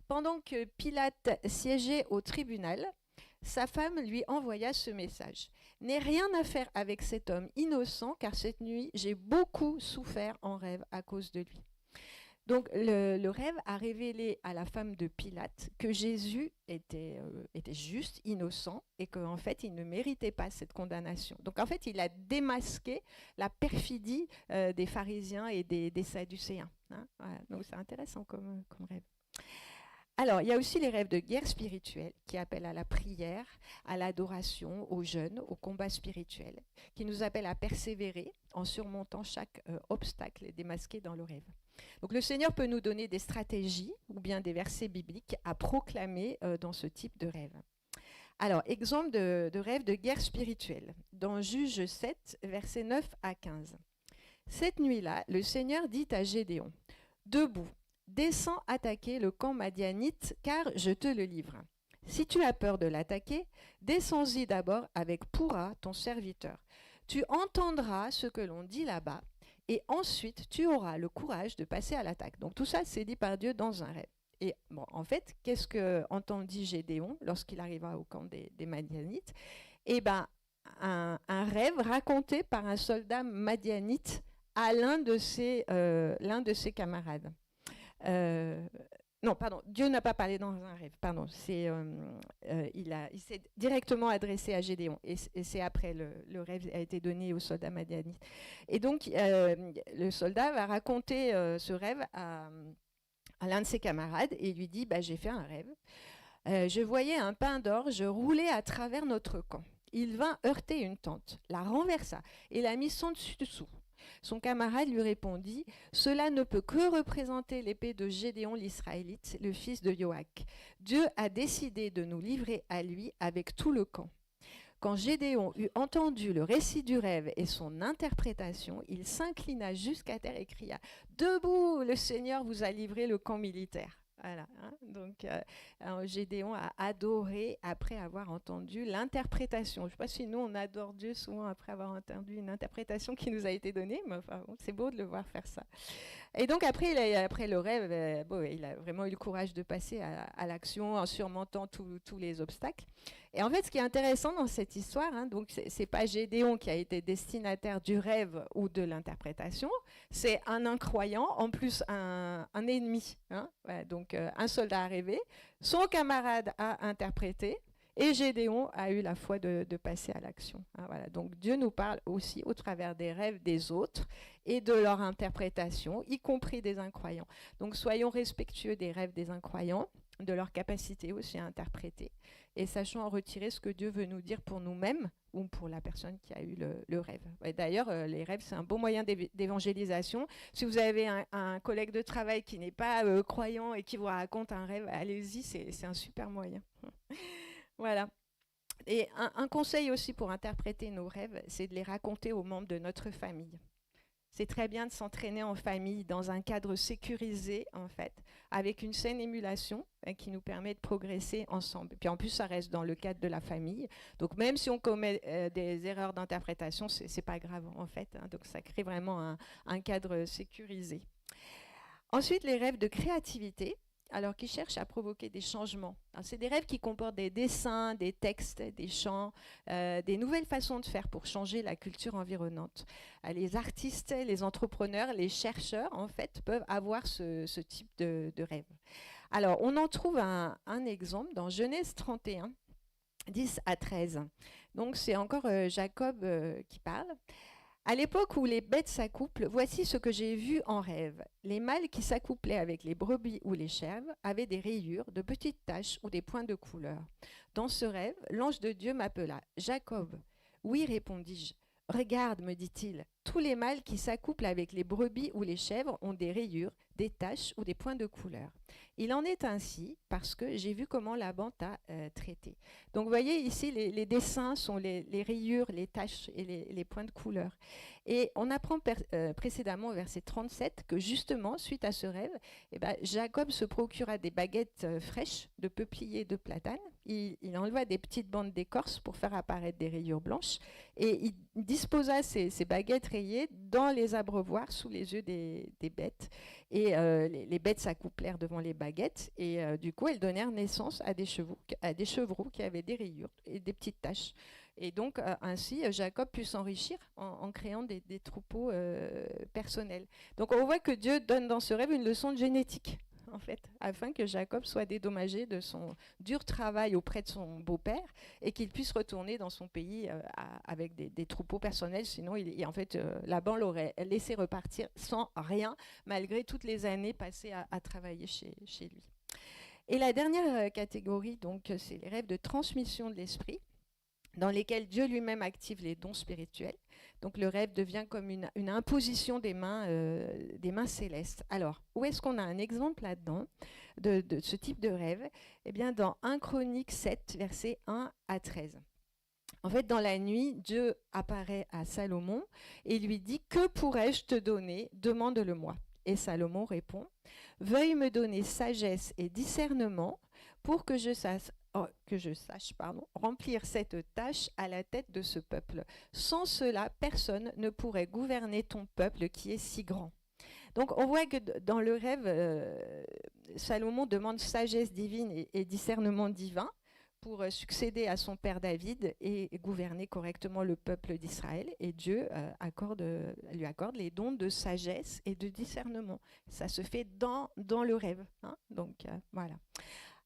Pendant que Pilate siégeait au tribunal, sa femme lui envoya ce message. « N'aie rien à faire avec cet homme innocent, car cette nuit, j'ai beaucoup souffert en rêve à cause de lui. » Donc, le rêve a révélé à la femme de Pilate que Jésus était juste, innocent, et qu'en fait, il ne méritait pas cette condamnation. Donc, en fait, il a démasqué la perfidie des pharisiens et des sadducéens, hein. Voilà. Donc, c'est intéressant comme rêve. Alors, il y a aussi les rêves de guerre spirituelle qui appellent à la prière, à l'adoration, au jeûne, au combat spirituel, qui nous appellent à persévérer en surmontant chaque obstacle démasqué dans le rêve. Donc le Seigneur peut nous donner des stratégies ou bien des versets bibliques à proclamer dans ce type de rêve. Alors, exemple de rêve de guerre spirituelle, dans Juge 7, versets 9 à 15. Cette nuit-là, le Seigneur dit à Gédéon, « Debout, descends attaquer le camp madianite, car je te le livre. Si tu as peur de l'attaquer, descends-y d'abord avec Pourra, ton serviteur. Tu entendras ce que l'on dit là-bas, et ensuite tu auras le courage de passer à l'attaque. » Donc tout ça, c'est dit par Dieu dans un rêve. Et bon, en fait, qu'est-ce que entendit Gédéon lorsqu'il arriva au camp des Madianites? Eh bien, un rêve raconté par un soldat madianite à l'un de ses camarades. Non, pardon, Dieu n'a pas parlé dans un rêve, pardon. Il s'est directement adressé à Gédéon, et c'est après le rêve a été donné au soldat madianite. Et donc, le soldat va raconter ce rêve à l'un de ses camarades, et il lui dit, j'ai fait un rêve. Je voyais un pain d'orge rouler à travers notre camp. Il vint heurter une tente, la renversa et la mit sans dessus-dessous. Son camarade lui répondit, « Cela ne peut que représenter l'épée de Gédéon l'Israélite, le fils de Joach. Dieu a décidé de nous livrer à lui avec tout le camp. » Quand Gédéon eut entendu le récit du rêve et son interprétation, il s'inclina jusqu'à terre et cria, « Debout, le Seigneur vous a livré le camp militaire. » Voilà, hein. Donc Gédéon a adoré après avoir entendu l'interprétation. Je ne sais pas si nous on adore Dieu souvent après avoir entendu une interprétation qui nous a été donnée, mais enfin, bon, c'est beau de le voir faire ça. Et donc après le rêve, il a vraiment eu le courage de passer à l'action en surmontant tous les obstacles. Et en fait, ce qui est intéressant dans cette histoire, hein, donc c'est pas Gédéon qui a été destinataire du rêve ou de l'interprétation, c'est un incroyant, en plus un ennemi. Hein, ouais, donc un soldat a rêvé, son camarade a interprété, et Gédéon a eu la foi de passer à l'action. Hein, voilà. Donc Dieu nous parle aussi au travers des rêves des autres et de leur interprétation, y compris des incroyants. Donc soyons respectueux des rêves des incroyants, de leur capacité aussi à interpréter, et sachons en retirer ce que Dieu veut nous dire pour nous-mêmes ou pour la personne qui a eu le rêve. D'ailleurs, les rêves, c'est un bon moyen d'évangélisation. Si vous avez un collègue de travail qui n'est pas croyant et qui vous raconte un rêve, allez-y, c'est un super moyen. Voilà. Et un conseil aussi pour interpréter nos rêves, c'est de les raconter aux membres de notre famille. C'est très bien de s'entraîner en famille dans un cadre sécurisé, en fait, avec une saine émulation qui nous permet de progresser ensemble. Et puis en plus, ça reste dans le cadre de la famille. Donc même si on commet des erreurs d'interprétation, c'est pas grave, en fait. Hein. Donc ça crée vraiment un cadre sécurisé. Ensuite, les rêves de créativité. Alors qui cherchent à provoquer des changements. C'est des rêves qui comportent des dessins, des textes, des chants, des nouvelles façons de faire pour changer la culture environnante. Les artistes, les entrepreneurs, les chercheurs, en fait, peuvent avoir ce type de rêve. Alors, on en trouve un exemple dans Genèse 31, 10 à 13. Donc, c'est encore Jacob qui parle. À l'époque où les bêtes s'accouplent, voici ce que j'ai vu en rêve. Les mâles qui s'accouplaient avec les brebis ou les chèvres avaient des rayures, de petites taches ou des points de couleur. Dans ce rêve, l'ange de Dieu m'appela. « Jacob !» »« Oui, répondis-je. »« Regarde, me dit-il, tous les mâles qui s'accouplent avec les brebis ou les chèvres ont des rayures, des taches ou des points de couleur. Il en est ainsi parce que j'ai vu comment Laban t'a traité. » Donc vous voyez ici, les dessins sont les rayures, les taches et les points de couleur. Et on apprend précédemment au verset 37 que justement, suite à ce rêve, Jacob se procura des baguettes fraîches de peuplier et de platane. Il enleva des petites bandes d'écorce pour faire apparaître des rayures blanches et il disposa ces baguettes rayées dans les abreuvoirs sous les yeux des bêtes. Et les bêtes s'accouplèrent devant les baguettes et du coup, elles donnèrent naissance à des chevreaux qui avaient des rayures et des petites taches. Et donc, ainsi, Jacob put s'enrichir en créant des troupeaux personnels. Donc, on voit que Dieu donne dans ce rêve une leçon de génétique, en fait, afin que Jacob soit dédommagé de son dur travail auprès de son beau-père et qu'il puisse retourner dans son pays avec des troupeaux personnels. Sinon, en fait, Laban l'aurait laissé repartir sans rien, malgré toutes les années passées à travailler chez lui. Et la dernière catégorie, donc, c'est les rêves de transmission de l'esprit, dans lesquels Dieu lui-même active les dons spirituels. Donc le rêve devient comme une imposition des mains célestes. Alors, où est-ce qu'on a un exemple là-dedans de ce type de rêve? Eh bien, dans 1 Chronique 7, versets 1 à 13. En fait, dans la nuit, Dieu apparaît à Salomon et lui dit « Que pourrais-je te donner? Demande-le-moi. » Et Salomon répond « Veuille me donner sagesse et discernement pour que je sache remplir cette tâche à la tête de ce peuple. Sans cela, personne ne pourrait gouverner ton peuple qui est si grand. » Donc on voit que dans le rêve, Salomon demande sagesse divine et discernement divin pour succéder à son père David et gouverner correctement le peuple d'Israël. Et Dieu lui accorde les dons de sagesse et de discernement. Ça se fait dans le rêve. Hein. Donc voilà.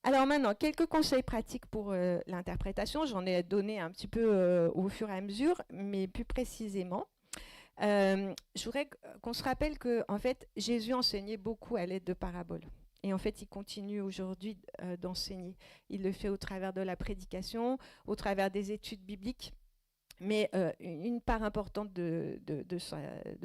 Alors maintenant, quelques conseils pratiques pour l'interprétation. J'en ai donné un petit peu au fur et à mesure, mais plus précisément. Je voudrais qu'on se rappelle que en fait, Jésus enseignait beaucoup à l'aide de paraboles. Et en fait, il continue aujourd'hui d'enseigner. Il le fait au travers de la prédication, au travers des études bibliques. Mais une part importante de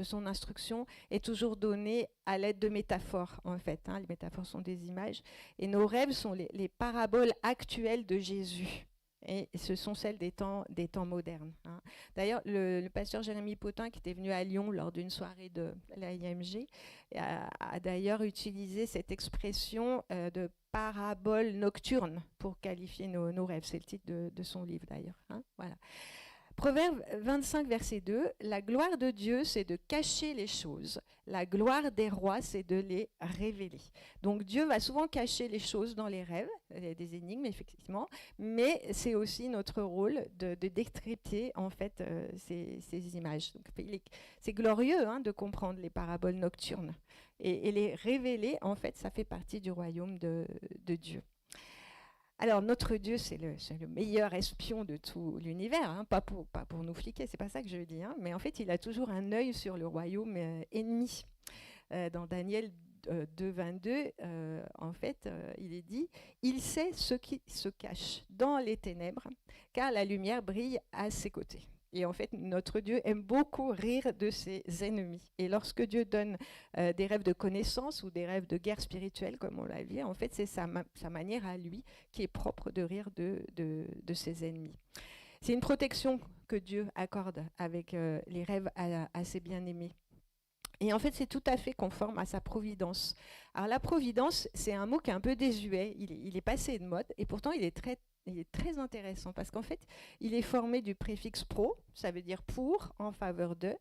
son instruction est toujours donnée à l'aide de métaphores, en fait. Hein. Les métaphores sont des images. Et nos rêves sont les paraboles actuelles de Jésus. Et ce sont celles des temps modernes. Hein. D'ailleurs, le pasteur Jérémy Potin, qui était venu à Lyon lors d'une soirée de la IMG, a d'ailleurs utilisé cette expression de parabole nocturne pour qualifier nos rêves. C'est le titre de son livre, d'ailleurs. Hein. Voilà. Proverbe 25, verset 2, « La gloire de Dieu, c'est de cacher les choses. La gloire des rois, c'est de les révéler. » Donc Dieu va souvent cacher les choses dans les rêves, il y a des énigmes effectivement, mais c'est aussi notre rôle de décrypter en fait ces images. C'est glorieux hein, de comprendre les paraboles nocturnes et les révéler, en fait, ça fait partie du royaume de Dieu. Alors, notre Dieu, c'est le meilleur espion de tout l'univers, hein, pas pour nous fliquer, c'est pas ça que je dis, hein, mais en fait, il a toujours un œil sur le royaume ennemi. Dans Daniel 2, 22, en fait, il est dit « Il sait ce qui se cache dans les ténèbres, car la lumière brille à ses côtés. » Et en fait, notre Dieu aime beaucoup rire de ses ennemis. Et lorsque Dieu donne des rêves de connaissance ou des rêves de guerre spirituelle, comme on l'a vu, en fait, c'est sa manière à lui qui est propre de rire de ses ennemis. C'est une protection que Dieu accorde avec les rêves à ses bien-aimés. Et en fait, c'est tout à fait conforme à sa providence. Alors la providence, c'est un mot qui est un peu désuet, il est passé de mode, et pourtant il est très intéressant parce qu'en fait, il est formé du préfixe pro, ça veut dire pour, en faveur de,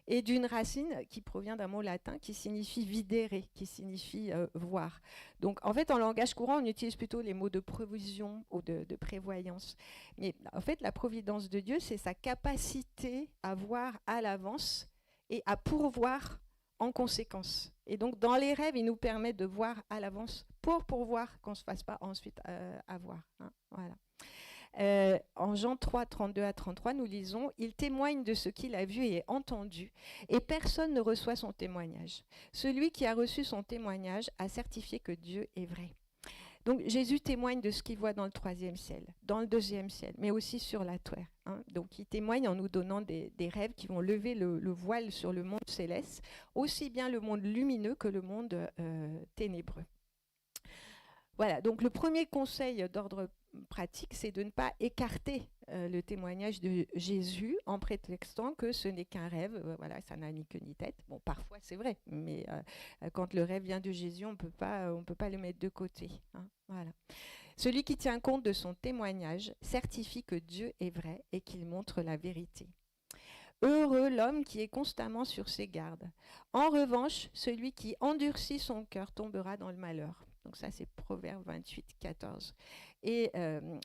et d'une racine qui provient d'un mot latin qui signifie videre, qui signifie voir. Donc en fait, en langage courant, on utilise plutôt les mots de provision ou de prévoyance. Mais en fait, la providence de Dieu, c'est sa capacité à voir à l'avance et à pourvoir en conséquence. Et donc, dans les rêves, il nous permet de voir à l'avance pour pourvoir qu'on ne se fasse pas ensuite avoir. Hein, voilà. En Jean 3, 32 à 33, nous lisons « Il témoigne de ce qu'il a vu et entendu, et personne ne reçoit son témoignage. Celui qui a reçu son témoignage a certifié que Dieu est vrai. » Donc Jésus témoigne de ce qu'il voit dans le 3e ciel, dans le 2e ciel, mais aussi sur la terre. Hein. Donc il témoigne en nous donnant des rêves qui vont lever le voile sur le monde céleste, aussi bien le monde lumineux que le monde ténébreux. Voilà, donc le premier conseil d'ordre pratique, c'est de ne pas écarter le témoignage de Jésus en prétextant que ce n'est qu'un rêve, voilà, ça n'a ni queue ni tête. Bon, parfois c'est vrai, mais quand le rêve vient de Jésus, on ne peut pas le mettre de côté. Hein, voilà. Celui qui tient compte de son témoignage certifie que Dieu est vrai et qu'il montre la vérité. Heureux l'homme qui est constamment sur ses gardes. En revanche, celui qui endurcit son cœur tombera dans le malheur. Donc ça, c'est Proverbe 28, 14. Et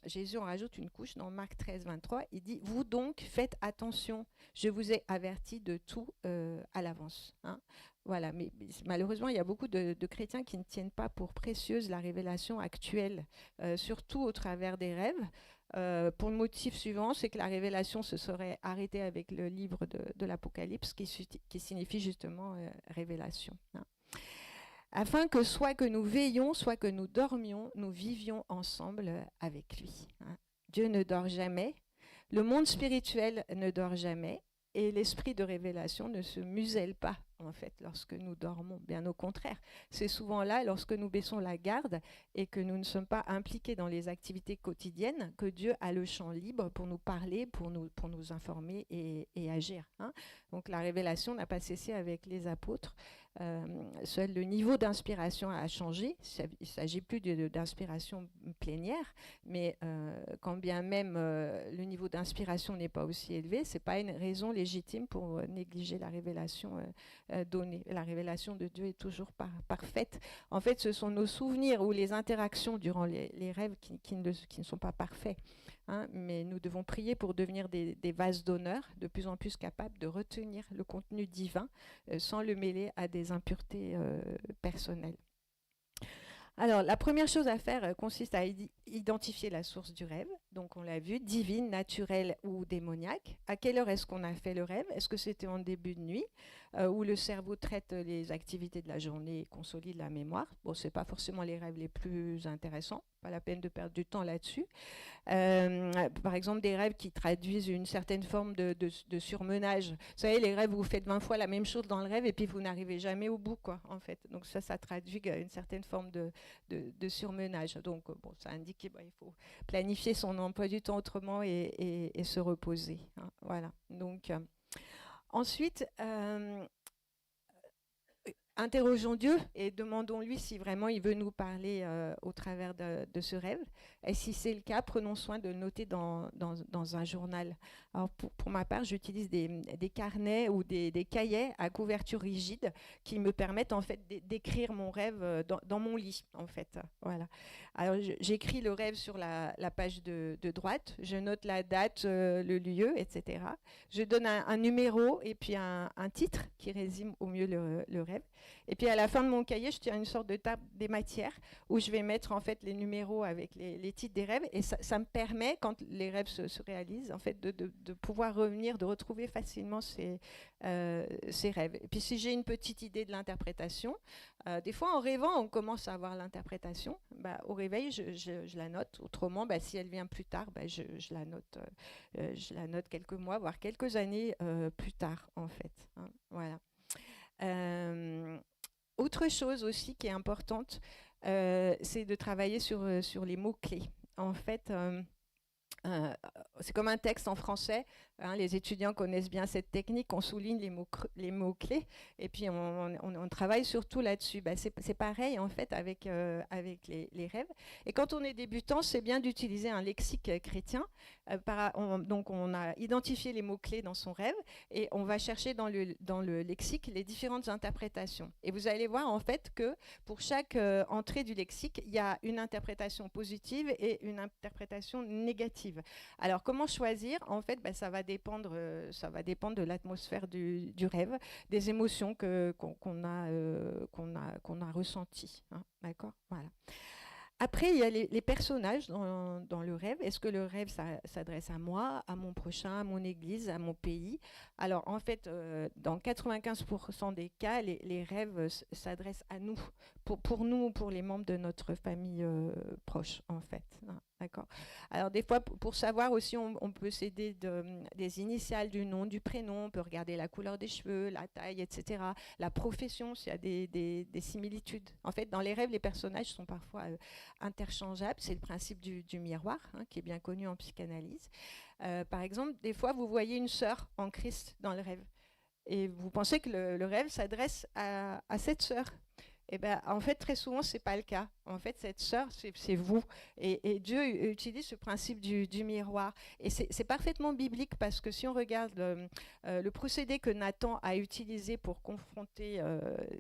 Jésus en rajoute une couche dans Marc 13, 23. Il dit « Vous donc, faites attention, je vous ai averti de tout à l'avance. Hein » Voilà, mais malheureusement, il y a beaucoup de chrétiens qui ne tiennent pas pour précieuse la révélation actuelle, surtout au travers des rêves. Pour le motif suivant, c'est que la révélation se serait arrêtée avec le livre de l'Apocalypse, qui signifie justement révélation. Hein. Afin que soit que nous veillions, soit que nous dormions, nous vivions ensemble avec lui. Hein. Dieu ne dort jamais, le monde spirituel ne dort jamais, et l'esprit de révélation ne se muselle pas, en fait, lorsque nous dormons. Bien au contraire, c'est souvent là, lorsque nous baissons la garde et que nous ne sommes pas impliqués dans les activités quotidiennes, que Dieu a le champ libre pour nous parler, pour nous informer et agir. Hein. Donc la révélation n'a pas cessé avec les apôtres. Seul le niveau d'inspiration a changé. Il ne s'agit plus d'inspiration plénière, mais quand bien même le niveau d'inspiration n'est pas aussi élevé, ce n'est pas une raison légitime pour négliger la révélation donnée. La révélation de Dieu est toujours parfaite. En fait, ce sont nos souvenirs ou les interactions durant les rêves qui ne sont pas parfaits. Hein, mais nous devons prier pour devenir des vases d'honneur, de plus en plus capables de retenir le contenu divin sans le mêler à des impuretés personnelles. Alors, la première chose à faire consiste à identifier la source du rêve. Donc, on l'a vu, divine, naturelle ou démoniaque. À quelle heure est-ce qu'on a fait le rêve? Est-ce que c'était en début de nuit où le cerveau traite les activités de la journée et consolide la mémoire? Bon, ce n'est pas forcément les rêves les plus intéressants. Pas la peine de perdre du temps là-dessus. Par exemple, des rêves qui traduisent une certaine forme de surmenage. Vous savez, les rêves où vous faites 20 fois la même chose dans le rêve et puis vous n'arrivez jamais au bout, quoi, en fait. Donc ça traduit une certaine forme de surmenage. Donc, bon, ça indique qu'il faut planifier son emploi du temps autrement et se reposer. Hein, voilà. Donc, ensuite... interrogeons Dieu et demandons-lui si vraiment il veut nous parler au travers de ce rêve. Et si c'est le cas, prenons soin de le noter dans un journal. Alors pour ma part, j'utilise des carnets ou des cahiers à couverture rigide qui me permettent en fait d'écrire mon rêve dans mon lit, en fait. Voilà. Alors j'écris le rêve sur la page de droite, je note la date, le lieu, etc. Je donne un numéro et puis un titre qui résume au mieux le rêve. Et puis à la fin de mon cahier, je tiens une sorte de table des matières où je vais mettre en fait les numéros avec les titres des rêves. Et ça me permet, quand les rêves se réalisent, en fait, de pouvoir revenir, de retrouver facilement ces rêves. Et puis si j'ai une petite idée de l'interprétation, des fois en rêvant, on commence à avoir l'interprétation. Au réveil, je la note. Autrement, si elle vient plus tard, je la note quelques mois, voire quelques années plus tard, en fait. Hein, voilà. Autre chose aussi qui est importante, c'est de travailler sur les mots-clés. En fait, c'est comme un texte en français, hein, les étudiants connaissent bien cette technique, on souligne les mots-clés et puis on travaille surtout là-dessus. C'est pareil en fait avec les rêves. Et quand on est débutant, c'est bien d'utiliser un lexique chrétien. Donc on a identifié les mots-clés dans son rêve et on va chercher dans le lexique les différentes interprétations. Et vous allez voir en fait que pour chaque entrée du lexique, il y a une interprétation positive et une interprétation négative. Alors, comment choisir? En fait, ça va dépendre de l'atmosphère du rêve, des émotions qu'on a ressenties. Hein, d'accord? Voilà. Après, il y a les personnages dans le rêve. Est-ce que le rêve s'adresse à moi, à mon prochain, à mon église, à mon pays? Alors, en fait, dans 95% des cas, les rêves s'adressent à nous, pour nous, pour les membres de notre famille proche, en fait. Hein, d'accord. Alors, des fois, pour savoir aussi, on peut s'aider des initiales du nom, du prénom. On peut regarder la couleur des cheveux, la taille, etc. La profession, s'il y a des similitudes. En fait, dans les rêves, les personnages sont parfois interchangeables. C'est le principe du miroir, hein, qui est bien connu en psychanalyse. Par exemple, des fois, vous voyez une sœur en Christ dans le rêve. Et vous pensez que le rêve s'adresse à cette sœur. Et en fait, très souvent, ce n'est pas le cas. En fait, cette sœur, c'est vous. Et Dieu utilise ce principe du miroir. Et c'est parfaitement biblique parce que si on regarde le procédé que Nathan a utilisé pour confronter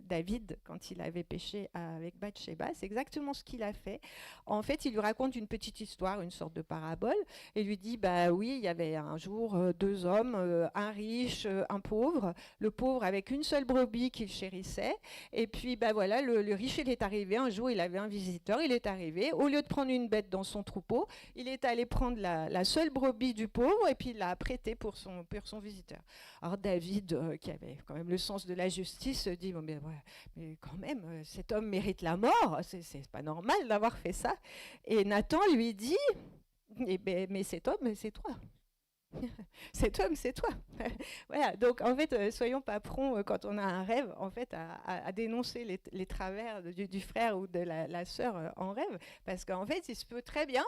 David quand il avait péché avec Bathsheba, c'est exactement ce qu'il a fait. En fait, il lui raconte une petite histoire, une sorte de parabole, et lui dit, oui, il y avait un jour deux hommes, un riche, un pauvre. Le pauvre avec une seule brebis qu'il chérissait. Et puis, voilà, le riche, il est arrivé. Un jour, il avait un visiteur, il est arrivé. Au lieu de prendre une bête dans son troupeau, il est allé prendre la seule brebis du pauvre et puis il l'a prêtée pour son visiteur. Alors David, qui avait quand même le sens de la justice, dit mais quand même, cet homme mérite la mort. C'est pas normal d'avoir fait ça. Et Nathan lui dit mais cet homme, c'est toi. C'est toi ou c'est toi. Voilà, donc en fait, soyons pas prompts quand on a un rêve, en fait, à dénoncer les travers du frère ou de la sœur en rêve, parce qu'en fait, il se peut très bien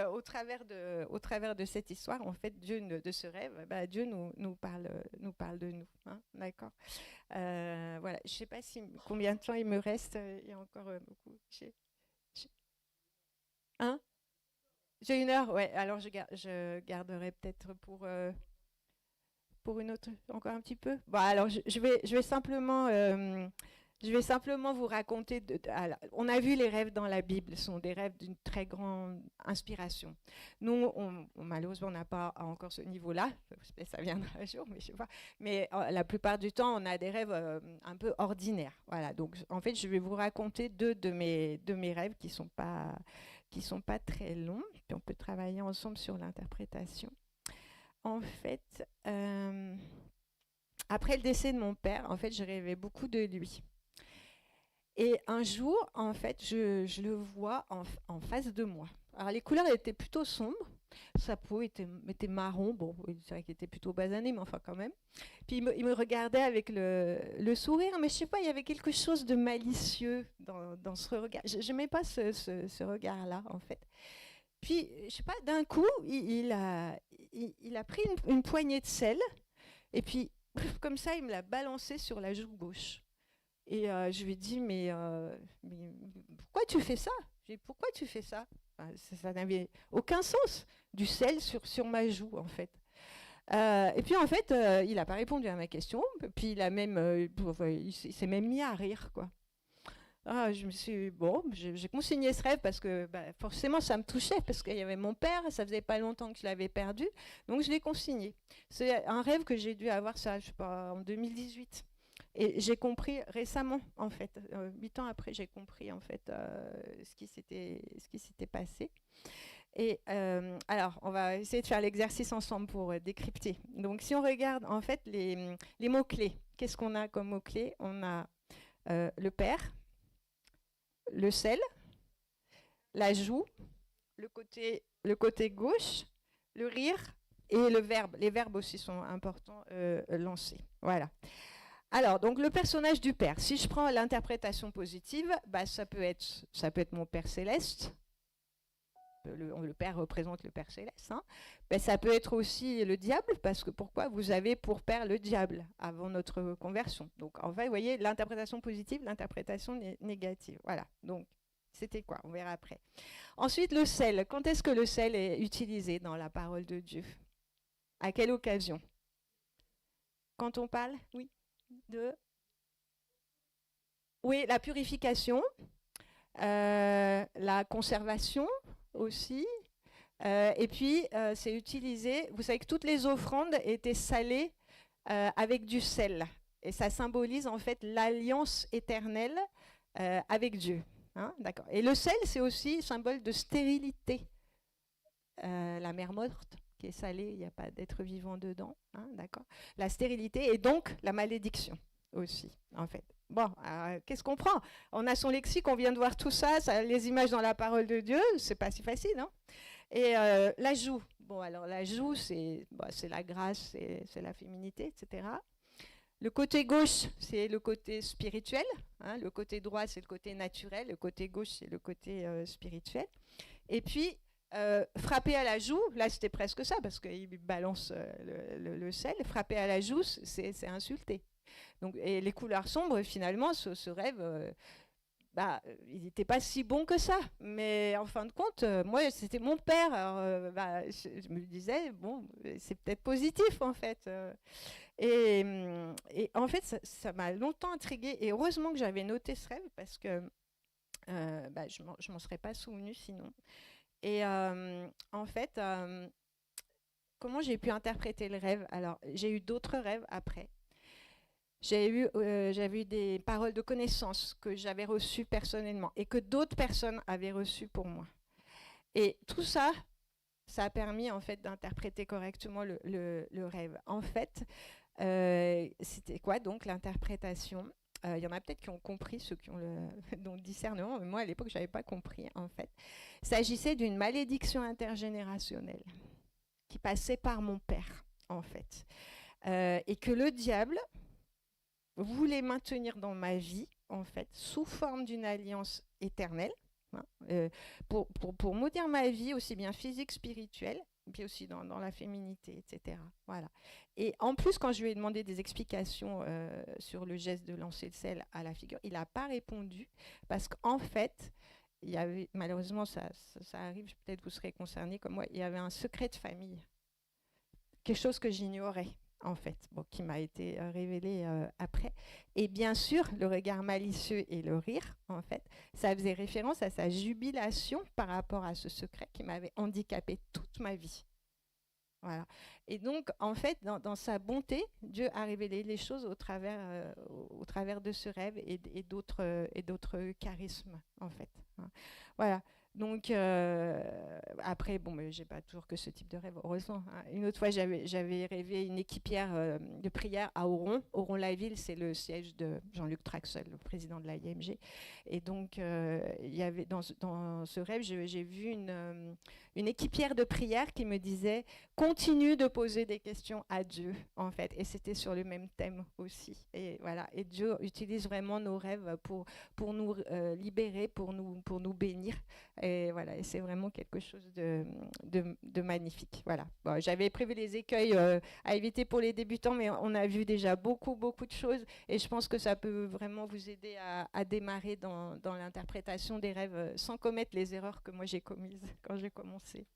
au travers de cette histoire, en fait, de ce rêve, bah, Dieu nous parle de nous. Hein, d'accord. Voilà, je sais pas combien de temps il me reste. Il y a encore beaucoup. J'ai- Hein? J'ai 1 heure, ouais. Alors je garderai peut-être pour une autre, encore un petit peu. Bon, alors je vais simplement vous raconter. Alors, on a vu les rêves dans la Bible sont des rêves d'une très grande inspiration. Nous, malheureusement, on n'a pas encore ce niveau-là. Ça viendra un jour, mais je sais pas. Mais la plupart du temps, on a des rêves un peu ordinaires. Voilà. Donc, en fait, je vais vous raconter 2 de mes rêves qui sont pas très longs. Puis on peut travailler ensemble sur l'interprétation. En fait, après le décès de mon père, en fait, je rêvais beaucoup de lui. Et un jour, en fait, je le vois en face de moi. Alors, les couleurs étaient plutôt sombres. Sa peau était marron. Bon, c'est vrai qu'il était plutôt basané, mais enfin quand même. Puis il me regardait avec le sourire, mais je sais pas, il y avait quelque chose de malicieux dans ce regard. Je n'aimais pas ce regard-là, en fait. Puis, je sais pas, d'un coup, il a pris une poignée de sel, et puis, comme ça, il me l'a balancé sur la joue gauche. Et je lui ai dit, mais pourquoi tu fais ça? J'ai dit, pourquoi tu fais ça? Enfin, ça n'avait aucun sens, du sel sur ma joue, en fait. Et puis, en fait, il n'a pas répondu à ma question, puis enfin, il s'est même mis à rire, quoi. Ah, je me suis bon, j'ai consigné ce rêve parce que bah, forcément ça me touchait parce qu'il y avait mon père, ça faisait pas longtemps que je l'avais perdu, donc je l'ai consigné. C'est un rêve que j'ai dû avoir ça, je sais pas, en 2018. Et j'ai compris récemment, en fait, 8 ans après, j'ai compris en fait ce qui s'était passé. Et alors, on va essayer de faire l'exercice ensemble pour décrypter. Donc, si on regarde en fait les mots-clés, qu'est-ce qu'on a comme mots-clés? On a le père, le sel, la joue, le côté gauche, le rire et le verbe. Les verbes aussi sont importants, lancer. Voilà. Alors, donc le personnage du père, si je prends l'interprétation positive, bah, ça peut être mon père céleste. Le père représente le père céleste. Hein. Ben, ça peut être aussi le diable, parce que pourquoi vous avez pour père le diable avant notre conversion. Donc, en fait, vous voyez, l'interprétation positive, l'interprétation négative. Voilà. Donc, c'était quoi? On verra après. Ensuite, le sel. Quand est-ce que le sel est utilisé dans la parole de Dieu? À quelle occasion? Quand on parle, oui, de... Oui, la purification, la conservation aussi. Et puis, c'est utilisé, vous savez que toutes les offrandes étaient salées avec du sel. Et ça symbolise en fait l'alliance éternelle avec Dieu. Hein, d'accord. Et le sel, c'est aussi symbole de stérilité. La mer morte qui est salée, il n'y a pas d'être vivant dedans. Hein, d'accord. La stérilité et donc la malédiction aussi, en fait. Bon, qu'est-ce qu'on prend? On a son lexique, on vient de voir tout ça, les images dans la parole de Dieu, c'est pas si facile, non? Et la joue. Bon, alors la joue, c'est la grâce, c'est la féminité, etc. Le côté gauche, c'est le côté spirituel. Hein, le côté droit, c'est le côté naturel. Le côté gauche, c'est le côté spirituel. Et puis, frapper à la joue, là c'était presque ça, parce qu'il balance le sel. Frapper à la joue, c'est insulter. Donc, et les couleurs sombres, finalement, ce rêve, bah, il n'était pas si bon que ça. Mais en fin de compte, moi, c'était mon père. Alors, bah, je me disais, bon, c'est peut-être positif, en fait. Et en fait, ça m'a longtemps intriguée. Et heureusement que j'avais noté ce rêve, parce que bah, je ne m'en serais pas souvenu sinon. Et en fait, comment j'ai pu interpréter le rêve? Alors, j'ai eu d'autres rêves après. J'avais eu des paroles de connaissance que j'avais reçues personnellement et que d'autres personnes avaient reçues pour moi. Et tout ça, ça a permis en fait d'interpréter correctement le rêve. En fait, c'était quoi donc l'interprétation? Il y en a peut-être qui ont compris, ceux qui ont le discernement, mais moi à l'époque je n'avais pas compris en fait. Il s'agissait d'une malédiction intergénérationnelle. qui passait par mon père, en fait. Et que le diable voulait maintenir dans ma vie, en fait, sous forme d'une alliance éternelle, hein, pour maudire ma vie, aussi bien physique, spirituelle, puis aussi dans la féminité, etc. Voilà. Et en plus, quand je lui ai demandé des explications sur le geste de lancer le sel à la figure, il n'a pas répondu, parce qu'en fait, il y avait, malheureusement, ça arrive, peut-être vous serez concernés comme moi, il y avait un secret de famille, quelque chose que j'ignorais en fait, bon, qui m'a été révélé après. Et bien sûr, le regard malicieux et le rire, en fait, ça faisait référence à sa jubilation par rapport à ce secret qui m'avait handicapé toute ma vie. Voilà. Et donc, en fait, dans sa bonté, Dieu a révélé les choses au travers de ce rêve et d'autres charismes, en fait, hein. Voilà. Donc, après, bon, mais j'ai pas toujours que ce type de rêve, heureusement, hein. Une autre fois, j'avais rêvé une équipière de prière à Oron. Oron-la-Ville, c'est le siège de Jean-Luc Traxel, le président de l'IMG. Et donc, il y avait, dans ce rêve, j'ai vu une équipière de prière qui me disait continue de poser des questions à Dieu, en fait. Et c'était sur le même thème aussi. Et voilà. Et Dieu utilise vraiment nos rêves pour nous libérer, pour nous bénir. Et voilà. Et c'est vraiment quelque chose de magnifique. Voilà. Bon, j'avais prévu les écueils à éviter pour les débutants, mais on a vu déjà beaucoup, beaucoup de choses. Et je pense que ça peut vraiment vous aider à démarrer dans l'interprétation des rêves sans commettre les erreurs que moi j'ai commises quand j'ai commencé.